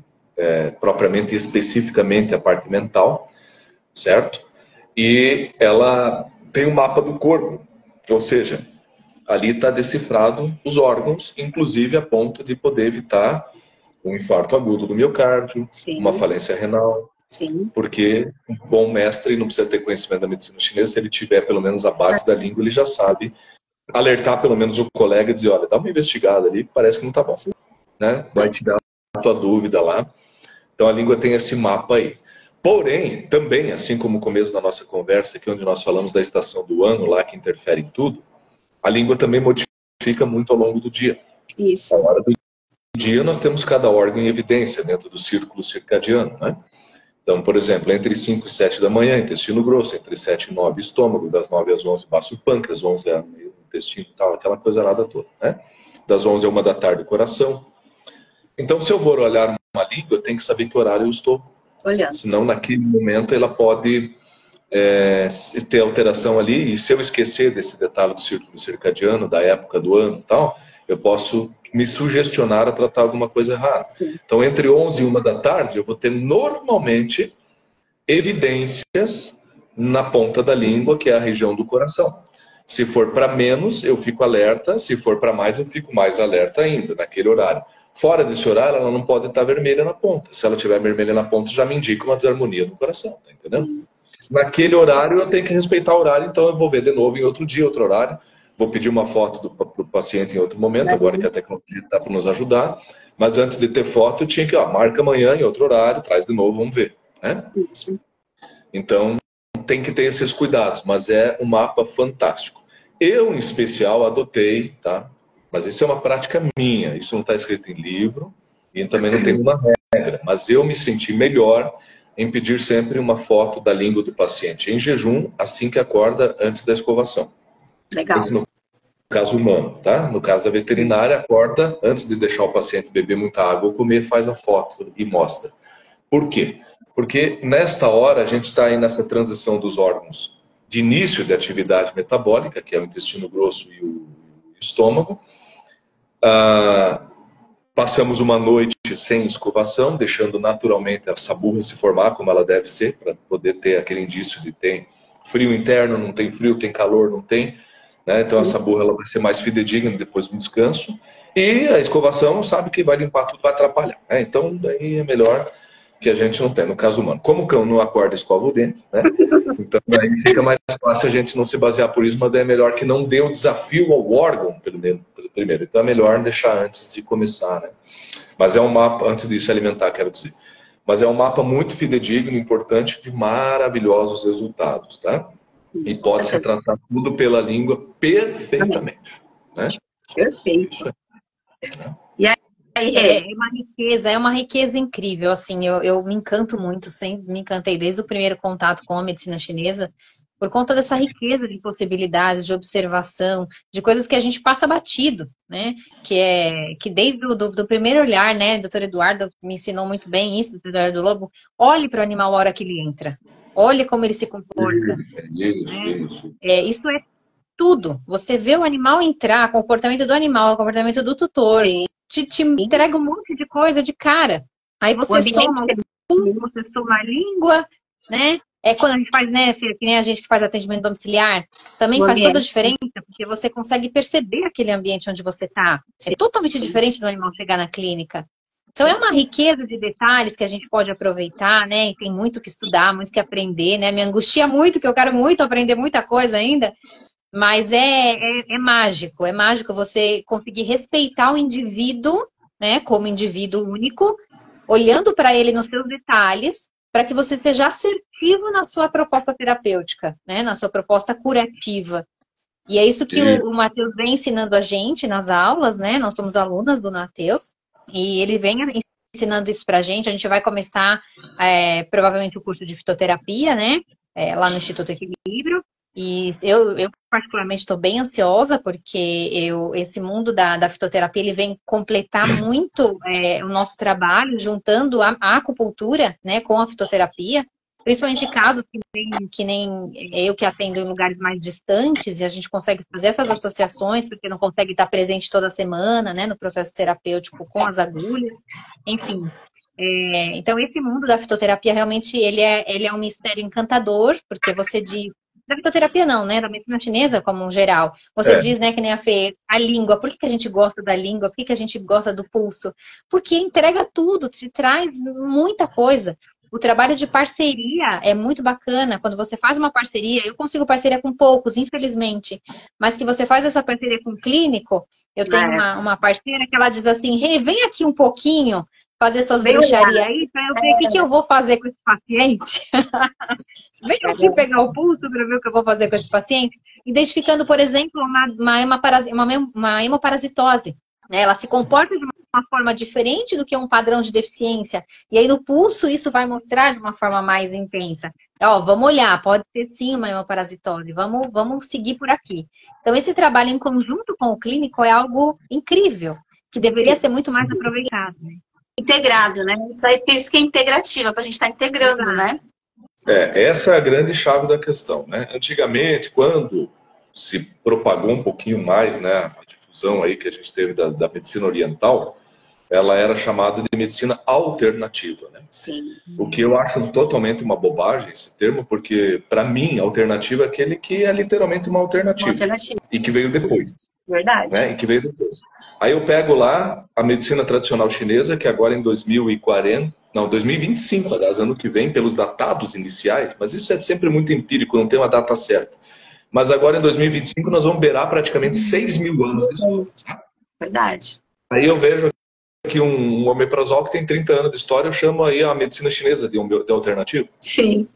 propriamente e especificamente a parte mental, certo? E ela tem um mapa do corpo, ou seja, ali está decifrado os órgãos, inclusive a ponto de poder evitar um infarto agudo do miocárdio, Sim. uma falência renal. Sim. Porque um bom mestre não precisa ter conhecimento da medicina chinesa, se ele tiver pelo menos a base da língua, ele já sabe alertar pelo menos o colega e dizer, olha, dá uma investigada ali, parece que não está bom. Né? Vai tirar a tua dúvida lá. Então a língua tem esse mapa aí. Porém, também, assim como o começo da nossa conversa, aqui onde nós falamos da estação do ano, lá que interfere em tudo, a língua também modifica muito ao longo do dia. Isso. A hora do dia nós temos cada órgão em evidência dentro do círculo circadiano, né? Então, por exemplo, entre 5 e 7 da manhã, intestino grosso, entre 7 e 9, estômago, das 9 às 11, baço pâncreas, 11 é meio intestino e tal, aquela coisa nada toda, né? Das 11 a 1 da tarde, coração. Então, se eu vou olhar uma língua, eu tenho que saber que horário eu estou olhando. Senão, naquele momento, ela pode ter alteração ali, e se eu esquecer desse detalhe do círculo circadiano, da época do ano e tal, eu posso me sugestionar a tratar alguma coisa errada. Sim. Então, entre 11 e 1 da tarde, eu vou ter normalmente evidências na ponta da língua, que é a região do coração. Se for para menos, eu fico alerta. Se for para mais, eu fico mais alerta ainda, naquele horário. Fora desse horário, ela não pode estar vermelha na ponta. Se ela estiver vermelha na ponta, já me indica uma desarmonia no coração, tá entendendo? Naquele horário, eu tenho que respeitar o horário, então eu vou ver de novo em outro dia, outro horário. Vou pedir uma foto do paciente em outro momento, agora que a tecnologia está para nos ajudar. Mas antes de ter foto, eu tinha que, marca amanhã em outro horário, traz de novo, vamos ver. Né? Então, tem que ter esses cuidados, mas é um mapa fantástico. Eu, em especial, adotei, tá? Mas isso é uma prática minha, isso não está escrito em livro e também não tem uma regra, mas eu me senti melhor em pedir sempre uma foto da língua do paciente em jejum, assim que acorda, antes da escovação. Legal. Esse no caso humano, tá? No caso da veterinária, acorda, antes de deixar o paciente beber muita água ou comer, faz a foto e mostra. Por quê? Porque nesta hora a gente está aí nessa transição dos órgãos de início de atividade metabólica, que é o intestino grosso e o estômago. Passamos uma noite sem escovação, deixando naturalmente a saburra se formar como ela deve ser, para poder ter aquele indício de tem frio interno, não tem frio, tem calor, não tem. Né? Então a saburra ela vai ser mais fidedigna depois do descanso. E a escovação sabe que vai limpar tudo, vai atrapalhar. Né? Então daí é melhor que a gente não tem, no caso humano. Como o cão não acorda e escova o dente, né? Então aí fica mais fácil a gente não se basear por isso, mas é melhor que não dê o desafio ao órgão primeiro. Então é melhor deixar antes de começar, né? Mas é um mapa, antes disso alimentar, quero dizer. Mas é um mapa muito fidedigno, importante, de maravilhosos resultados, tá? E pode se tratar tudo pela língua perfeitamente, né? Perfeito. Isso E aí, É uma riqueza incrível, assim, eu me encanto muito, sempre me encantei desde o primeiro contato com a medicina chinesa, por conta dessa riqueza de possibilidades, de observação, de coisas que a gente passa batido, né, que desde do primeiro olhar, né, o doutor Eduardo me ensinou muito bem isso, doutor Eduardo Lobo, olhe para o animal a hora que ele entra, olhe como ele se comporta. Isso. Isso é tudo, você vê o animal entrar, o comportamento do animal, o comportamento do tutor, sim. Te entrega um monte de coisa de cara. Aí você soma você soma a língua, né? É quando a gente faz, né, que nem a gente que faz atendimento domiciliar, também faz toda a diferença, porque você consegue perceber aquele ambiente onde você está. É totalmente diferente do animal chegar na clínica. Então é uma riqueza de detalhes que a gente pode aproveitar, né? E tem muito que estudar, muito que aprender, né? Me angustia muito, que eu quero muito aprender muita coisa ainda. Mas é mágico você conseguir respeitar o indivíduo, né, como indivíduo único, olhando para ele nos seus detalhes, para que você esteja assertivo na sua proposta terapêutica, né, na sua proposta curativa. E é isso que o Matheus vem ensinando a gente nas aulas, né, nós somos alunas do Matheus, e ele vem ensinando isso para a gente vai começar provavelmente o curso de fitoterapia, né, lá no Instituto Equilíbrio. E eu particularmente estou bem ansiosa, porque esse mundo da fitoterapia ele vem completar muito o nosso trabalho, juntando a acupuntura, né, com a fitoterapia, principalmente casos que nem eu que atendo em lugares mais distantes, e a gente consegue fazer essas associações, porque não consegue estar presente toda semana, né, no processo terapêutico com as agulhas, enfim. Então, esse mundo da fitoterapia, realmente, ele é um mistério encantador, porque você diz... Da fitoterapia não, né? Da medicina chinesa, como um geral. Você diz, né, que nem a Fê, a língua. Por que a gente gosta da língua? Por que a gente gosta do pulso? Porque entrega tudo, te traz muita coisa. O trabalho de parceria é muito bacana. Quando você faz uma parceria, eu consigo parceria com poucos, infelizmente. Mas que você faz essa parceria com um clínico, eu tenho uma parceira que ela diz assim, hey, vem aqui um pouquinho fazer suas bruxarias aí, para eu ver o que eu vou fazer com esse paciente. Vem aqui pegar o pulso para ver o que eu vou fazer com esse paciente. Identificando, por exemplo, uma hemoparasitose. Ela se comporta de uma forma diferente do que um padrão de deficiência. E aí no pulso isso vai mostrar de uma forma mais intensa. Vamos olhar, pode ser sim uma hemoparasitose, vamos seguir por aqui. Então esse trabalho em conjunto com o clínico é algo incrível, que deveria ser muito mais aproveitado. Né? Integrado, né? Isso que é integrativa, para a gente estar integrando, né? Essa é a grande chave da questão, né? Antigamente, quando se propagou um pouquinho mais, né, a difusão aí que a gente teve da medicina oriental, ela era chamada de medicina alternativa, né? Sim. O que eu acho totalmente uma bobagem esse termo, porque para mim alternativa é aquele que é literalmente uma alternativa. E que veio depois. Verdade. Né? E que veio depois. Aí eu pego lá a medicina tradicional chinesa, que agora em 2025, aliás, ano que vem, pelos datados iniciais, mas isso é sempre muito empírico, não tem uma data certa. Mas agora em 2025 nós vamos beirar praticamente 6.000 anos de história. Verdade. Aí eu vejo aqui um omeprazol que tem 30 anos de história, eu chamo aí a medicina chinesa de alternativa. Sim,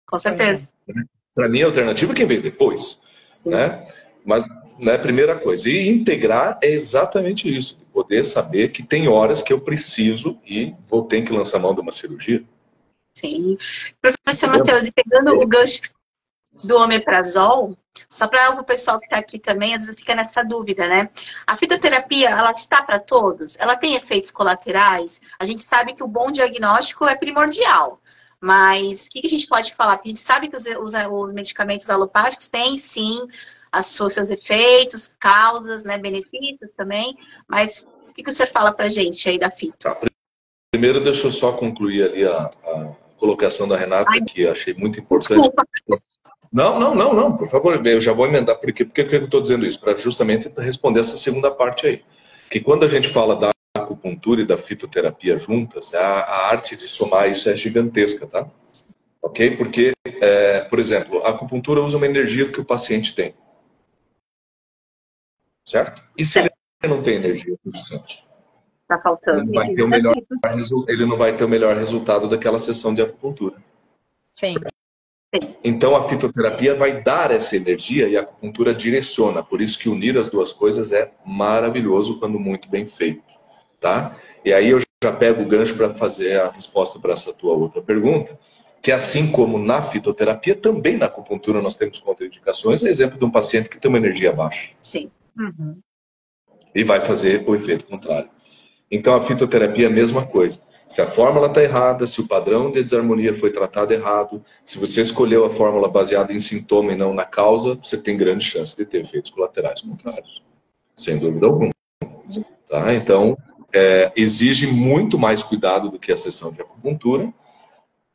com certeza. Para mim, a alternativa é quem veio depois. Né? Mas, né, primeira coisa. E integrar é exatamente isso. De poder saber que tem horas que eu preciso e vou ter que lançar mão de uma cirurgia. Sim. Professor Matheus, e pegando o gancho do omeprazol, só para o pessoal que está aqui também, às vezes fica nessa dúvida, né? A fitoterapia, ela está para todos? Ela tem efeitos colaterais? A gente sabe que o bom diagnóstico é primordial, mas o que a gente pode falar? Porque a gente sabe que os medicamentos alopáticos têm, sim, seus efeitos, causas, né, benefícios também, mas o que o senhor fala para a gente aí da fito? Tá, primeiro, deixa eu só concluir ali a colocação da Renata, que achei muito importante. Desculpa. Não, por favor, eu já vou emendar. Por que eu estou dizendo isso? Para justamente responder essa segunda parte aí. Que quando a gente fala da acupuntura e da fitoterapia juntas, a arte de somar isso é gigantesca, tá? Ok? Porque, por exemplo, a acupuntura usa uma energia que o paciente tem. Certo? E se ele não tem energia suficiente? Está faltando. Ele não vai ter o melhor resultado daquela sessão de acupuntura. Sim. Então a fitoterapia vai dar essa energia e a acupuntura direciona. Por isso que unir as duas coisas é maravilhoso quando muito bem feito, tá? E aí eu já pego o gancho para fazer a resposta para essa tua outra pergunta, que assim como na fitoterapia, também na acupuntura nós temos contraindicações. É exemplo de um paciente que tem uma energia baixa. Sim. Uhum. E vai fazer o efeito contrário. Então a fitoterapia é a mesma coisa. Se a fórmula está errada, se o padrão de desarmonia foi tratado errado, se você escolheu a fórmula baseada em sintoma e não na causa, você tem grande chance de ter efeitos colaterais contrários. Sem dúvida alguma. Tá? Então, exige muito mais cuidado do que a sessão de acupuntura,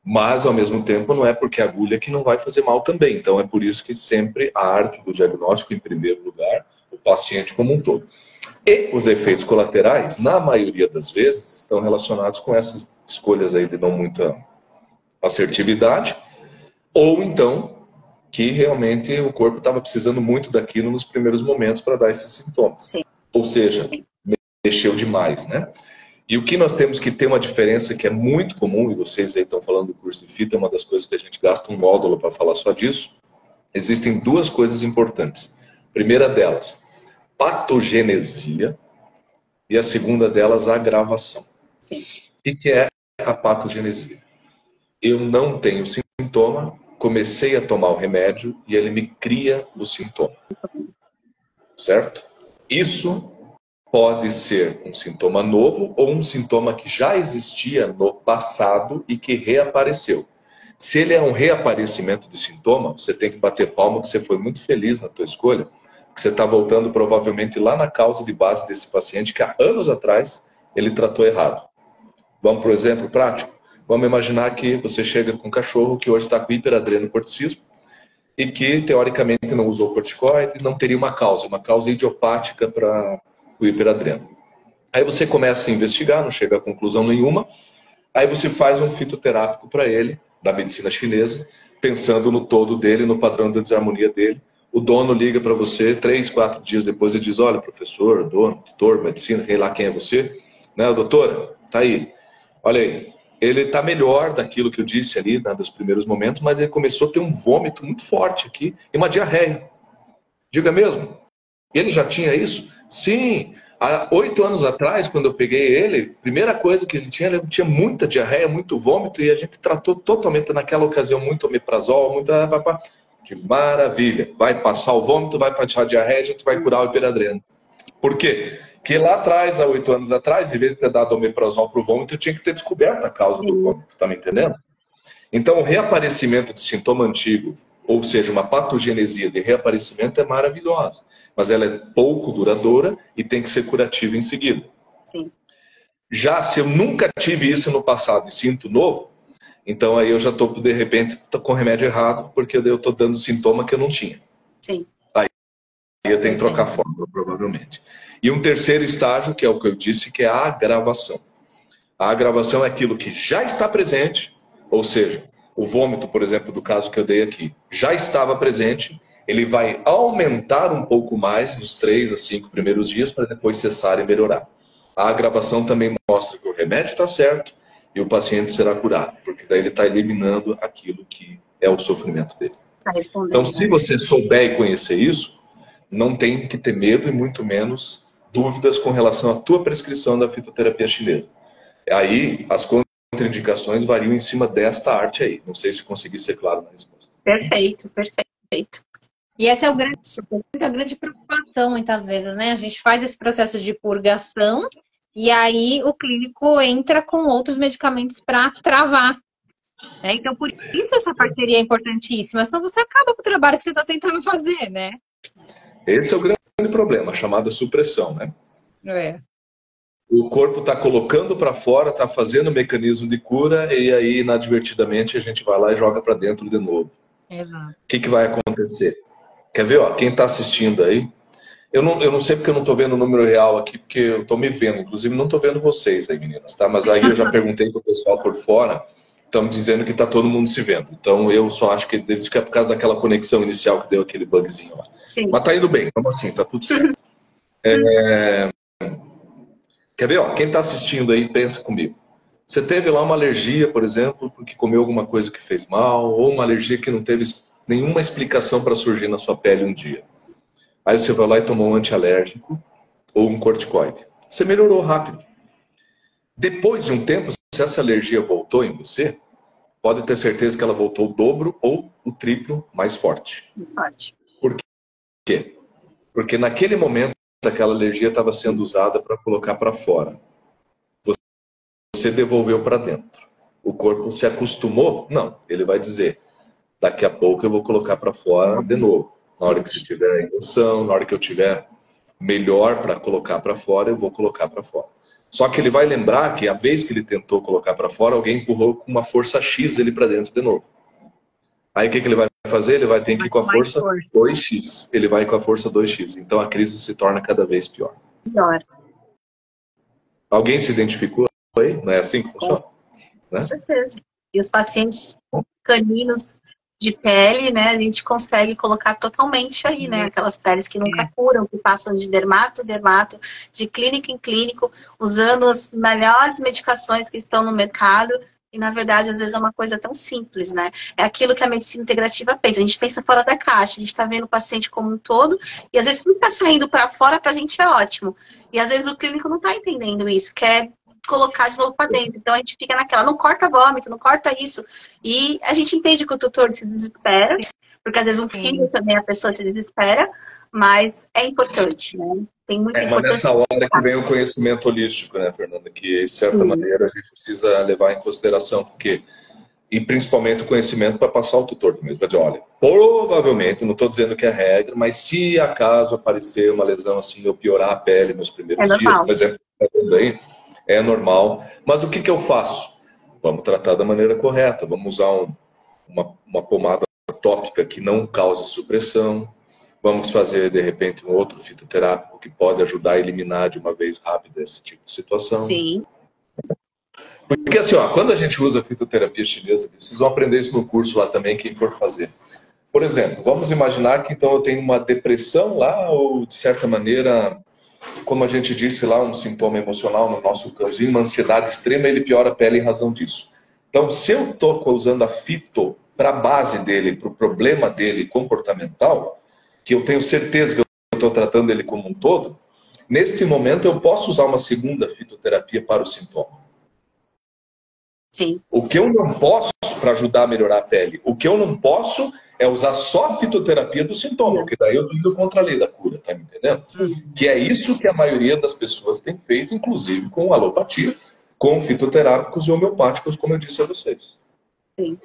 mas, ao mesmo tempo, não é porque a agulha que não vai fazer mal também. Então, é por isso que sempre a arte do diagnóstico, em primeiro lugar, o paciente como um todo. E os efeitos colaterais, na maioria das vezes, estão relacionados com essas escolhas aí de não muita assertividade, ou então que realmente o corpo estava precisando muito daquilo nos primeiros momentos para dar esses sintomas. Sim. Ou seja, mexeu demais, né? E o que nós temos que ter uma diferença que é muito comum, e vocês aí estão falando do curso de fito, é uma das coisas que a gente gasta um módulo para falar só disso. Existem duas coisas importantes. A primeira delas, patogenesia, e a segunda delas, agravação. Sim. O que é a patogenesia? Eu não tenho sintoma, comecei a tomar o remédio e ele me cria o sintoma. Certo? Isso pode ser um sintoma novo ou um sintoma que já existia no passado e que reapareceu. Se ele é um reaparecimento de sintoma, você tem que bater palma que você foi muito feliz na tua escolha, que você está voltando provavelmente lá na causa de base desse paciente que há anos atrás ele tratou errado. Vamos para o exemplo prático? Vamos imaginar que você chega com um cachorro que hoje está com hiperadrenocorticismo e que, teoricamente, não usou corticoide, não teria uma causa idiopática para o hiperadreno. Aí você começa a investigar, não chega a conclusão nenhuma, aí você faz um fitoterápico para ele, da medicina chinesa, pensando no todo dele, no padrão da desarmonia dele. O dono liga para você 3, 4 dias depois e diz, olha, professor, dono, tutor, medicina, sei lá quem é você, né, doutora, tá aí, olha aí. Ele está melhor daquilo que eu disse ali, né, dos primeiros momentos, mas ele começou a ter um vômito muito forte aqui e uma diarreia. Diga mesmo? Ele já tinha isso? Sim. Há 8 anos atrás, quando eu peguei ele, a primeira coisa que ele tinha muita diarreia, muito vômito, e a gente tratou totalmente naquela ocasião muito omeprazol, muita... Que maravilha. Vai passar o vômito, vai passar a diarreia, a gente vai curar o hiperadreno. Por quê? Que lá atrás, há 8 anos atrás, em vez de ter dado omeprazol para o vômito, eu tinha que ter descoberto a causa do vômito, tá me entendendo? Então, o reaparecimento de sintoma antigo, ou seja, uma patogenesia de reaparecimento é maravilhosa, mas ela é pouco duradoura e tem que ser curativa em seguida. Sim. Já se eu nunca tive isso no passado e sinto novo, então aí eu já estou, de repente, com remédio errado, porque eu estou dando sintoma que eu não tinha. Sim. Aí eu tenho que trocar fórmula, provavelmente. E um terceiro estágio, que é o que eu disse, que é a agravação. A agravação é aquilo que já está presente, ou seja, o vômito, por exemplo, do caso que eu dei aqui, já estava presente, ele vai aumentar um pouco mais nos 3 a 5 primeiros dias para depois cessar e melhorar. A agravação também mostra que o remédio está certo e o paciente será curado, porque daí ele está eliminando aquilo que é o sofrimento dele. Então, se você souber e conhecer isso, não tem que ter medo e muito menos dúvidas com relação à tua prescrição da fitoterapia chinesa. Aí, as contraindicações variam em cima desta arte aí. Não sei se consegui ser claro na resposta. Perfeito, perfeito. E essa é a grande preocupação, muitas vezes, né? A gente faz esse processo de purgação e aí o clínico entra com outros medicamentos para travar. Né? Então, por isso essa parceria é importantíssima. Senão você acaba com o trabalho que você está tentando fazer, né? Esse é o grande problema, a chamada supressão, né? É. O corpo está colocando para fora, está fazendo o mecanismo de cura e aí, inadvertidamente, a gente vai lá e joga para dentro de novo. Exato. O que vai acontecer? Quer ver? Ó, quem está assistindo aí, eu não sei porque eu não estou vendo o número real aqui, porque eu estou me vendo. Inclusive, não estou vendo vocês aí, meninas, tá? Mas aí eu já perguntei para o pessoal por fora, estão dizendo que está todo mundo se vendo. Então, eu só acho que deve ficar por causa daquela conexão inicial que deu aquele bugzinho lá. Sim. Mas tá indo bem, como assim? Tá tudo certo. Quer ver? Ó, quem está assistindo aí, pensa comigo. Você teve lá uma alergia, por exemplo, porque comeu alguma coisa que fez mal, ou uma alergia que não teve nenhuma explicação para surgir na sua pele um dia. Aí você vai lá e tomou um antialérgico ou um corticoide. Você melhorou rápido. Depois de um tempo, se essa alergia voltou em você, pode ter certeza que ela voltou o dobro ou o triplo mais forte. Por quê? Porque naquele momento aquela alergia estava sendo usada para colocar para fora. Você devolveu para dentro. O corpo se acostumou? Não. Ele vai dizer, daqui a pouco eu vou colocar para fora de novo. Na hora que você tiver emoção, na hora que eu tiver melhor para colocar para fora, eu vou colocar para fora. Só que ele vai lembrar que a vez que ele tentou colocar para fora, alguém empurrou com uma força X ele para dentro de novo. Aí o que ele vai fazer? Ele vai ter que ir com a força 2x. Ele vai com a força 2x. Então a crise se torna cada vez pior. Alguém se identificou aí? Não é assim que funciona? Com certeza. E os pacientes caninos de pele, né, a gente consegue colocar totalmente aí, né, aquelas peles que nunca curam, que passam de dermato em dermato, de clínico em clínico, usando as melhores medicações que estão no mercado, e na verdade às vezes é uma coisa tão simples, né, é aquilo que a medicina integrativa pensa, a gente pensa fora da caixa, a gente está vendo o paciente como um todo, e às vezes tudo está saindo para fora, para a gente é ótimo, e às vezes o clínico não está entendendo isso, quer colocar de novo para dentro. Então a gente fica naquela, não corta vômito, não corta isso. E a gente entende que o tutor se desespera, porque às vezes um filho também a pessoa se desespera, mas é importante, né? Tem muita importância. Mas nessa hora que vem o conhecimento holístico, né, Fernanda? Que, de certa maneira, a gente precisa levar em consideração, porque... E principalmente o conhecimento para passar ao tutor mesmo. Para dizer, olha, provavelmente, não estou dizendo que é regra, mas se acaso aparecer uma lesão assim, eu piorar a pele nos primeiros dias, por exemplo, também é normal. Mas o que eu faço? Vamos tratar da maneira correta. Vamos usar uma pomada tópica que não cause supressão. Vamos fazer, de repente, um outro fitoterápico que pode ajudar a eliminar de uma vez rápida esse tipo de situação. Sim. Porque assim, ó, quando a gente usa fitoterapia chinesa, vocês vão aprender isso no curso lá também, quem for fazer. Por exemplo, vamos imaginar que então eu tenho uma depressão lá, ou de certa maneira, como a gente disse lá, um sintoma emocional no nosso cãozinho, uma ansiedade extrema, ele piora a pele em razão disso. Então, se eu estou usando a fito para a base dele, para o problema dele comportamental, que eu tenho certeza que eu estou tratando ele como um todo, neste momento eu posso usar uma segunda fitoterapia para o sintoma. Sim. O que eu não posso, para ajudar a melhorar a pele, o que eu não posso é usar só a fitoterapia do sintoma, porque daí eu estou indo contra a lei da cura, tá me entendendo? Sim. Que é isso que a maioria das pessoas tem feito, inclusive com alopatia, com fitoterápicos e homeopáticos, como eu disse a vocês. Sim.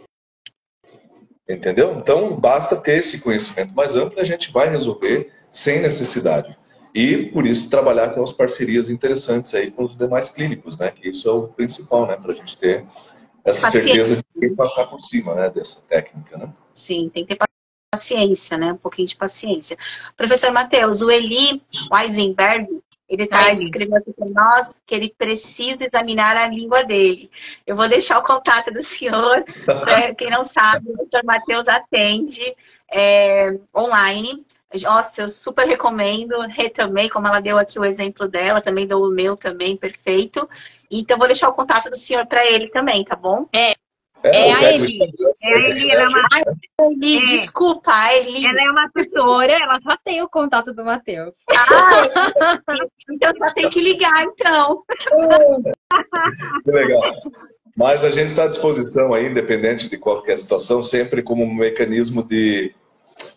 Entendeu? Então, basta ter esse conhecimento mais amplo e a gente vai resolver sem necessidade. E, por isso, trabalhar com as parcerias interessantes aí com os demais clínicos, né? Que isso é o principal, né? Para a gente ter essa certeza de que passar por cima, né? Dessa técnica, né? Sim, tem que ter paciência, né? Um pouquinho de paciência. Professor Matheus, o Eli Weisenberg, ele está escrevendo aqui para nós que ele precisa examinar a língua dele. Eu vou deixar o contato do senhor. Quem não sabe, o doutor Matheus atende online. Nossa, eu super recomendo, retomei, como ela deu aqui o exemplo dela, também dou o meu também, perfeito. Então, vou deixar o contato do senhor para ele também, tá bom? A Eli. Desculpa, a Eli. Ela é uma tutora, ela já tem o contato do Matheus. Então já tem que ligar, então. Que legal. Mas a gente está à disposição aí, independente de qualquer situação, sempre como um mecanismo de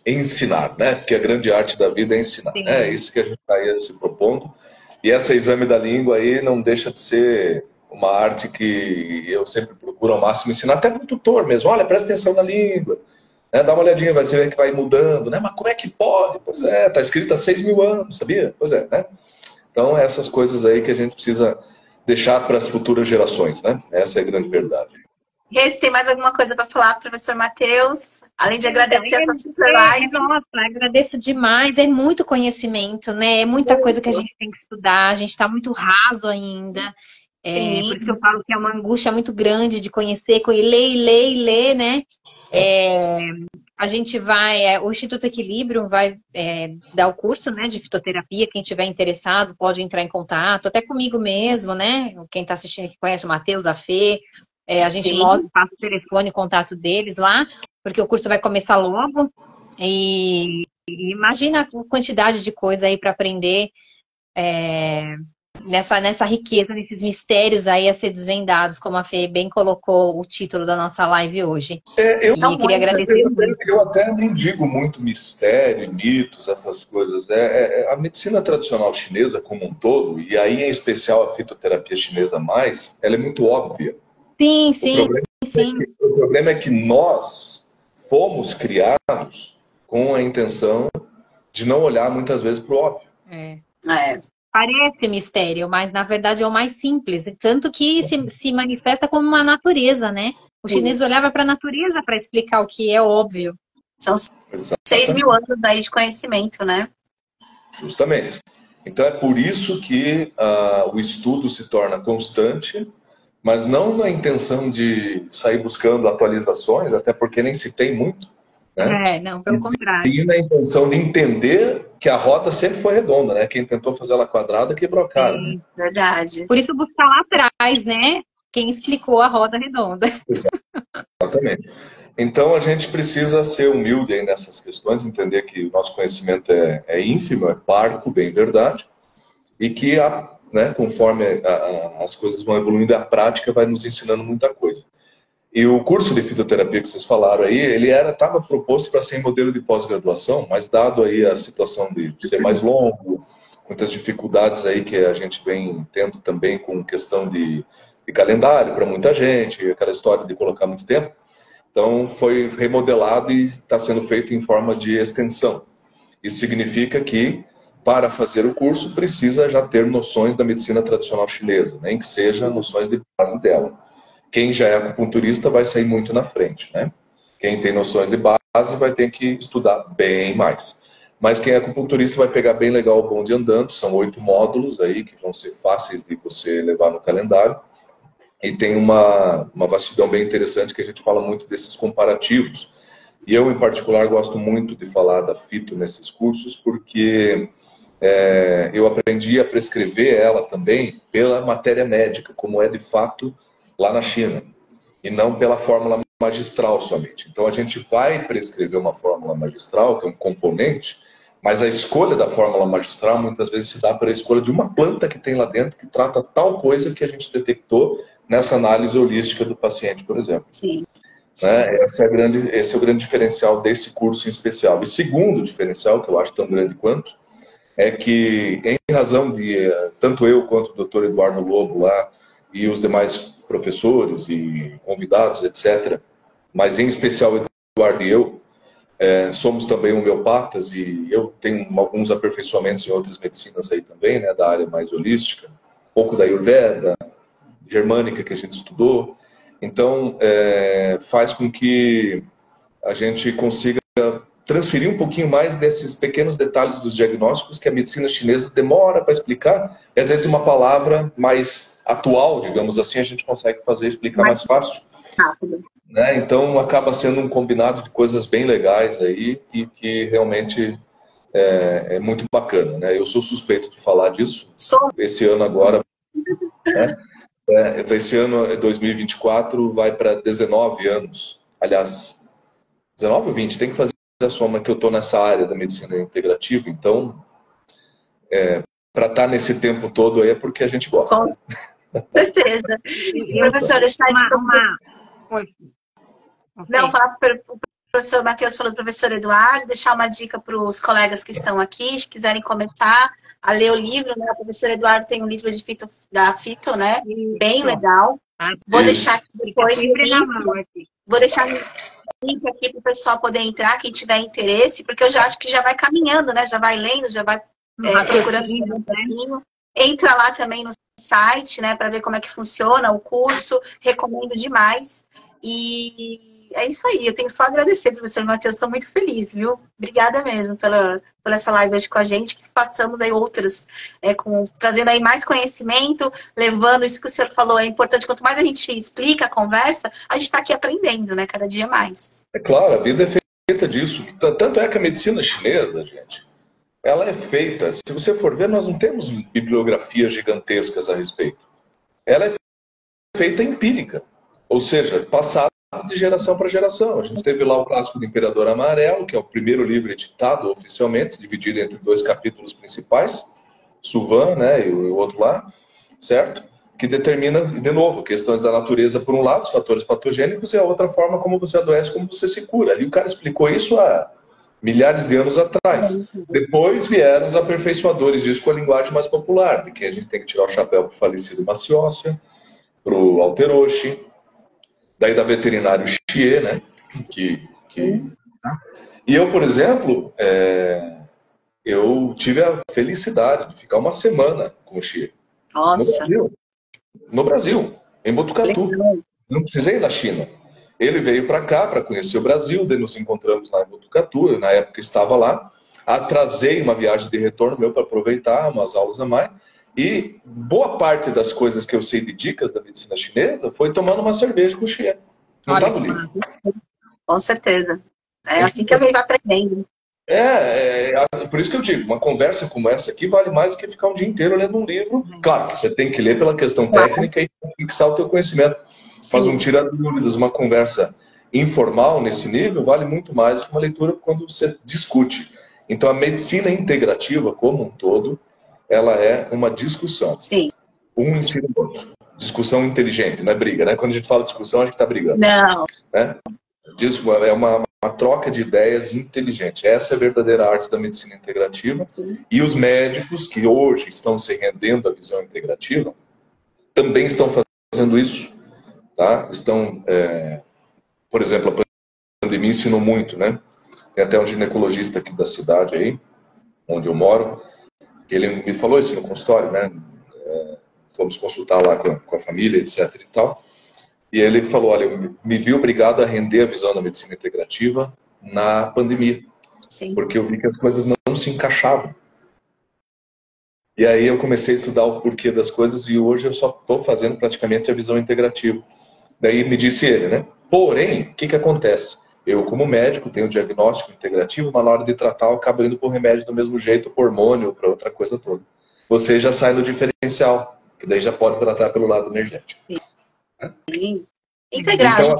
ensinar, né? Porque a grande arte da vida é ensinar. É isso que a gente está aí se propondo. E esse exame da língua aí não deixa de ser uma arte que eu sempre procuro ao máximo ensinar, até para o tutor mesmo. Olha, presta atenção na língua. Né? Dá uma olhadinha, vai ver que vai mudando. Né? Mas como é que pode? Pois é, está escrito há 6.000 anos, sabia? Pois é, né? Então, essas coisas aí que a gente precisa deixar para as futuras gerações, né? Essa é a grande verdade. Rê, tem mais alguma coisa para falar, professor Matheus? Além de agradecer a super live. Nossa, agradeço demais. É muito conhecimento, né? É muita coisa que a gente tem que estudar. A gente está muito raso ainda. Por isso que eu falo que é uma angústia muito grande de conhecer, ler, né? A gente vai... o Instituto Equilíbrio vai dar o curso, né, de fitoterapia. Quem estiver interessado pode entrar em contato. Até comigo mesmo, né? Quem está assistindo aqui conhece o Matheus, a Fê. A gente mostra, passa o telefone e contato deles lá, porque o curso vai começar logo. E imagina a quantidade de coisa aí para aprender nessa riqueza, nesses mistérios aí a ser desvendados, como a Fê bem colocou o título da nossa live hoje. Eu queria agradecer. Eu até nem digo muito mistério, mitos, essas coisas. A medicina tradicional chinesa como um todo, e aí em especial a fitoterapia chinesa mais, ela é muito óbvia. Sim. O problema é que nós fomos criados com a intenção de não olhar muitas vezes para o óbvio. Parece mistério, mas na verdade é o mais simples. Tanto que se manifesta como uma natureza, né? O chinês olhava para a natureza para explicar o que é óbvio. São 6.000 anos aí de conhecimento, né? Justamente. Então é por isso que o estudo se torna constante, mas não na intenção de sair buscando atualizações, até porque nem se tem muito. Né? Não, pelo contrário. E na intenção de entender que a roda sempre foi redonda, né? Quem tentou fazer ela quadrada quebrou a cara. Né? Verdade. Por isso buscar lá atrás, né? Quem explicou a roda redonda. Exatamente. Então a gente precisa ser humilde aí nessas questões, entender que o nosso conhecimento é ínfimo, é parco, bem verdade, e que né? Conforme as coisas vão evoluindo, a prática vai nos ensinando muita coisa. E o curso de fitoterapia que vocês falaram aí, ele estava proposto para ser em modelo de pós-graduação, mas dado aí a situação de ser mais longo, muitas dificuldades aí que a gente vem tendo também com questão de calendário para muita gente, aquela história de colocar muito tempo, então foi remodelado e está sendo feito em forma de extensão. Isso significa que, para fazer o curso, precisa já ter noções da medicina tradicional chinesa, nem que seja noções de base dela. Quem já é acupunturista vai sair muito na frente, né? Quem tem noções de base vai ter que estudar bem mais. Mas quem é acupunturista vai pegar bem legal o bonde andando, são 8 módulos aí que vão ser fáceis de você levar no calendário. E tem uma vastidão bem interessante que a gente fala muito desses comparativos. E eu, em particular, gosto muito de falar da fito nesses cursos, porque eu aprendi a prescrever ela também pela matéria médica, como é de fato lá na China, e não pela fórmula magistral somente. Então a gente vai prescrever uma fórmula magistral, que é um componente, mas a escolha da fórmula magistral muitas vezes se dá pela escolha de uma planta que tem lá dentro que trata tal coisa que a gente detectou nessa análise holística do paciente, por exemplo. Sim. Né? Esse é o grande diferencial desse curso em especial. E segundo diferencial, que eu acho tão grande quanto, é que, em razão de tanto eu quanto o Dr. Eduardo Lobo lá e os demais professores e convidados, etc., mas em especial o Eduardo e eu, somos também homeopatas e eu tenho alguns aperfeiçoamentos em outras medicinas aí também, né, da área mais holística, um pouco da Ayurveda, germânica que a gente estudou. Então, faz com que a gente consiga transferir um pouquinho mais desses pequenos detalhes dos diagnósticos que a medicina chinesa demora para explicar, e às vezes uma palavra mais atual, digamos assim, a gente consegue explicar mais fácil. Rápido. Né? Então, acaba sendo um combinado de coisas bem legais aí e que realmente é muito bacana. Né? Eu sou suspeito de falar disso. Esse ano agora, né? Esse ano, 2024, vai para 19 anos. Aliás, 19 ou 20, tem que fazer a soma que eu estou nessa área da medicina integrativa, então, para estar nesse tempo todo aí é porque a gente gosta. Com certeza. Professor, deixar Não, falar para o professor Matheus falando para o professor Eduardo, deixar uma dica para os colegas que estão aqui, se quiserem começar a ler o livro, né? O professor Eduardo tem um livro de da Fito, né? Bem legal. Vou deixar aqui depois. Vou deixar o link aqui para o pessoal poder entrar, quem tiver interesse, porque eu já acho que já vai caminhando, né? Já vai lendo, já vai procurando um pouquinho. Entra lá também no site, né? Para ver como é que funciona o curso. Recomendo demais. E é isso aí, eu tenho só a agradecer, professor Matheus, estou muito feliz, viu? Obrigada mesmo por essa live hoje com a gente, que façamos aí outras, trazendo aí mais conhecimento, levando isso que o senhor falou, é importante, quanto mais a gente explica, conversa, a gente está aqui aprendendo, né, cada dia mais. É claro, a vida é feita disso, tanto é que a medicina chinesa, gente, ela é feita, se você for ver, nós não temos bibliografias gigantescas a respeito, ela é feita empírica. Ou seja, passado de geração para geração. A gente teve lá o clássico do Imperador Amarelo, que é o primeiro livro editado oficialmente, dividido entre 2 capítulos principais, Suvan, né, e o outro lá, certo? Que determina, de novo, questões da natureza por um lado, os fatores patogênicos, e a outra forma como você adoece, como você se cura. Ali o cara explicou isso há milhares de anos atrás. Depois vieram os aperfeiçoadores disso com a linguagem mais popular, de que a gente tem que tirar o chapéu para o falecido Maciossia, para o Alteroshi, daí da veterinário Xie, né? E eu, por exemplo, eu tive a felicidade de ficar uma semana com o Xie. Nossa. No Brasil, em Botucatu. Não precisei ir na China. Ele veio para cá para conhecer o Brasil, daí nos encontramos lá em Botucatu, eu, na época estava lá, atrasei uma viagem de retorno meu para aproveitar umas aulas a mais. E boa parte das coisas que eu sei de dicas da medicina chinesa foi tomando uma cerveja com o Xie. Não está no livro. Com certeza. É assim que eu venho aprendendo. Por isso que eu digo, uma conversa como essa aqui vale mais do que ficar um dia inteiro lendo um livro. Claro que você tem que ler pela questão técnica e fixar o teu conhecimento. Sim. Mas um tirar dúvidas, uma conversa informal nesse nível vale muito mais do que uma leitura quando você discute. Então a medicina integrativa como um todo, ela é uma discussão. Sim. Um ensina o outro. Discussão inteligente, não é briga, né? Quando a gente fala discussão, a gente está brigando. Não. Né? É uma troca de ideias inteligente. Essa é a verdadeira arte da medicina integrativa. E os médicos que hoje estão se rendendo à visão integrativa também estão fazendo isso. Tá? Estão, por exemplo, a pandemia ensinou muito, né? Tem até um ginecologista aqui da cidade aí, onde eu moro, que ele me falou isso no consultório, né? Fomos consultar lá com a família, etc. e tal. E ele falou, olha, eu me vi obrigado a render a visão da medicina integrativa na pandemia. Sim. Porque eu vi que as coisas não se encaixavam. E aí eu comecei a estudar o porquê das coisas e hoje eu só estou fazendo praticamente a visão integrativa. Daí me disse ele, né? Porém, o que acontece? Eu, como médico, tenho diagnóstico integrativo, mas na hora de tratar eu acabo indo por remédio do mesmo jeito, por hormônio, para outra coisa toda. Você já sai no diferencial, que daí já pode tratar pelo lado energético. Sim. Integrar. Então,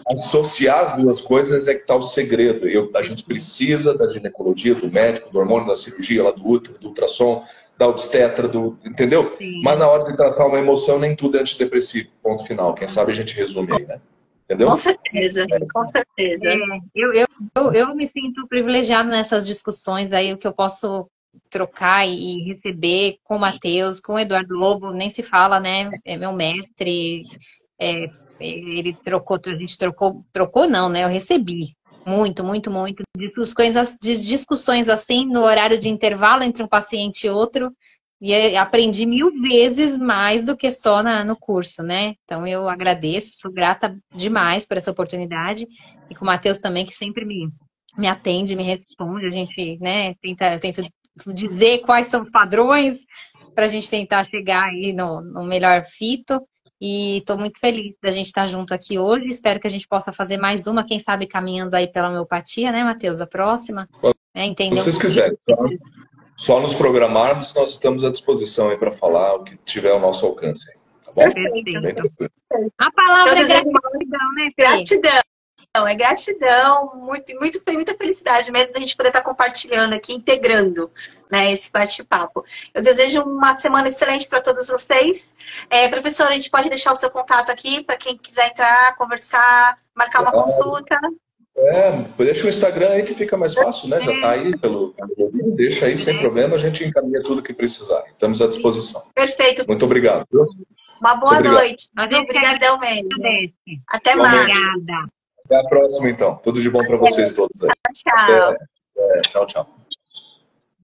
associar as duas coisas é que está o segredo. A gente precisa da ginecologia, do médico, do hormônio, da cirurgia, lá do útero, do ultrassom, da obstetra, entendeu? Sim. Mas na hora de tratar uma emoção, nem tudo é antidepressivo. Ponto final. Quem sabe a gente resume aí, né? Entendeu? Com certeza, com certeza. Eu me sinto privilegiada nessas discussões aí, o que eu posso trocar e receber com o Matheus, com o Eduardo Lobo, nem se fala, né? É meu mestre, ele trocou, a gente trocou não, né? Eu recebi muito discussões assim no horário de intervalo entre um paciente e outro, e aprendi 1000 vezes mais do que só no curso, né? Então eu agradeço, sou grata demais por essa oportunidade, e com o Matheus também, que sempre me atende, me responde, a gente, né, eu tento dizer quais são os padrões para a gente tentar chegar aí no melhor fito. E estou muito feliz da gente estar junto aqui hoje. Espero que a gente possa fazer mais uma, quem sabe caminhando aí pela homeopatia, né, Matheus? A próxima. Se vocês quiserem, só nos programarmos, nós estamos à disposição aí para falar o que tiver ao nosso alcance. Tá bom? Bem tranquilo. A palavra é gratidão, né, Fê? Gratidão. É gratidão, muita felicidade mesmo da gente poder estar compartilhando aqui, integrando, né, esse bate-papo. Eu desejo uma semana excelente para todos vocês. Professora, a gente pode deixar o seu contato aqui para quem quiser entrar, conversar, marcar uma consulta. Deixa o Instagram aí que fica mais fácil, né? Já está aí deixa aí sem problema, a gente encaminha tudo que precisar. Estamos à disposição. Perfeito. Muito obrigado. Uma boa noite. Obrigadão mesmo. Até mais. Obrigada. Até a próxima, então. Tudo de bom para vocês todos aí. Tchau. Tchau, tchau.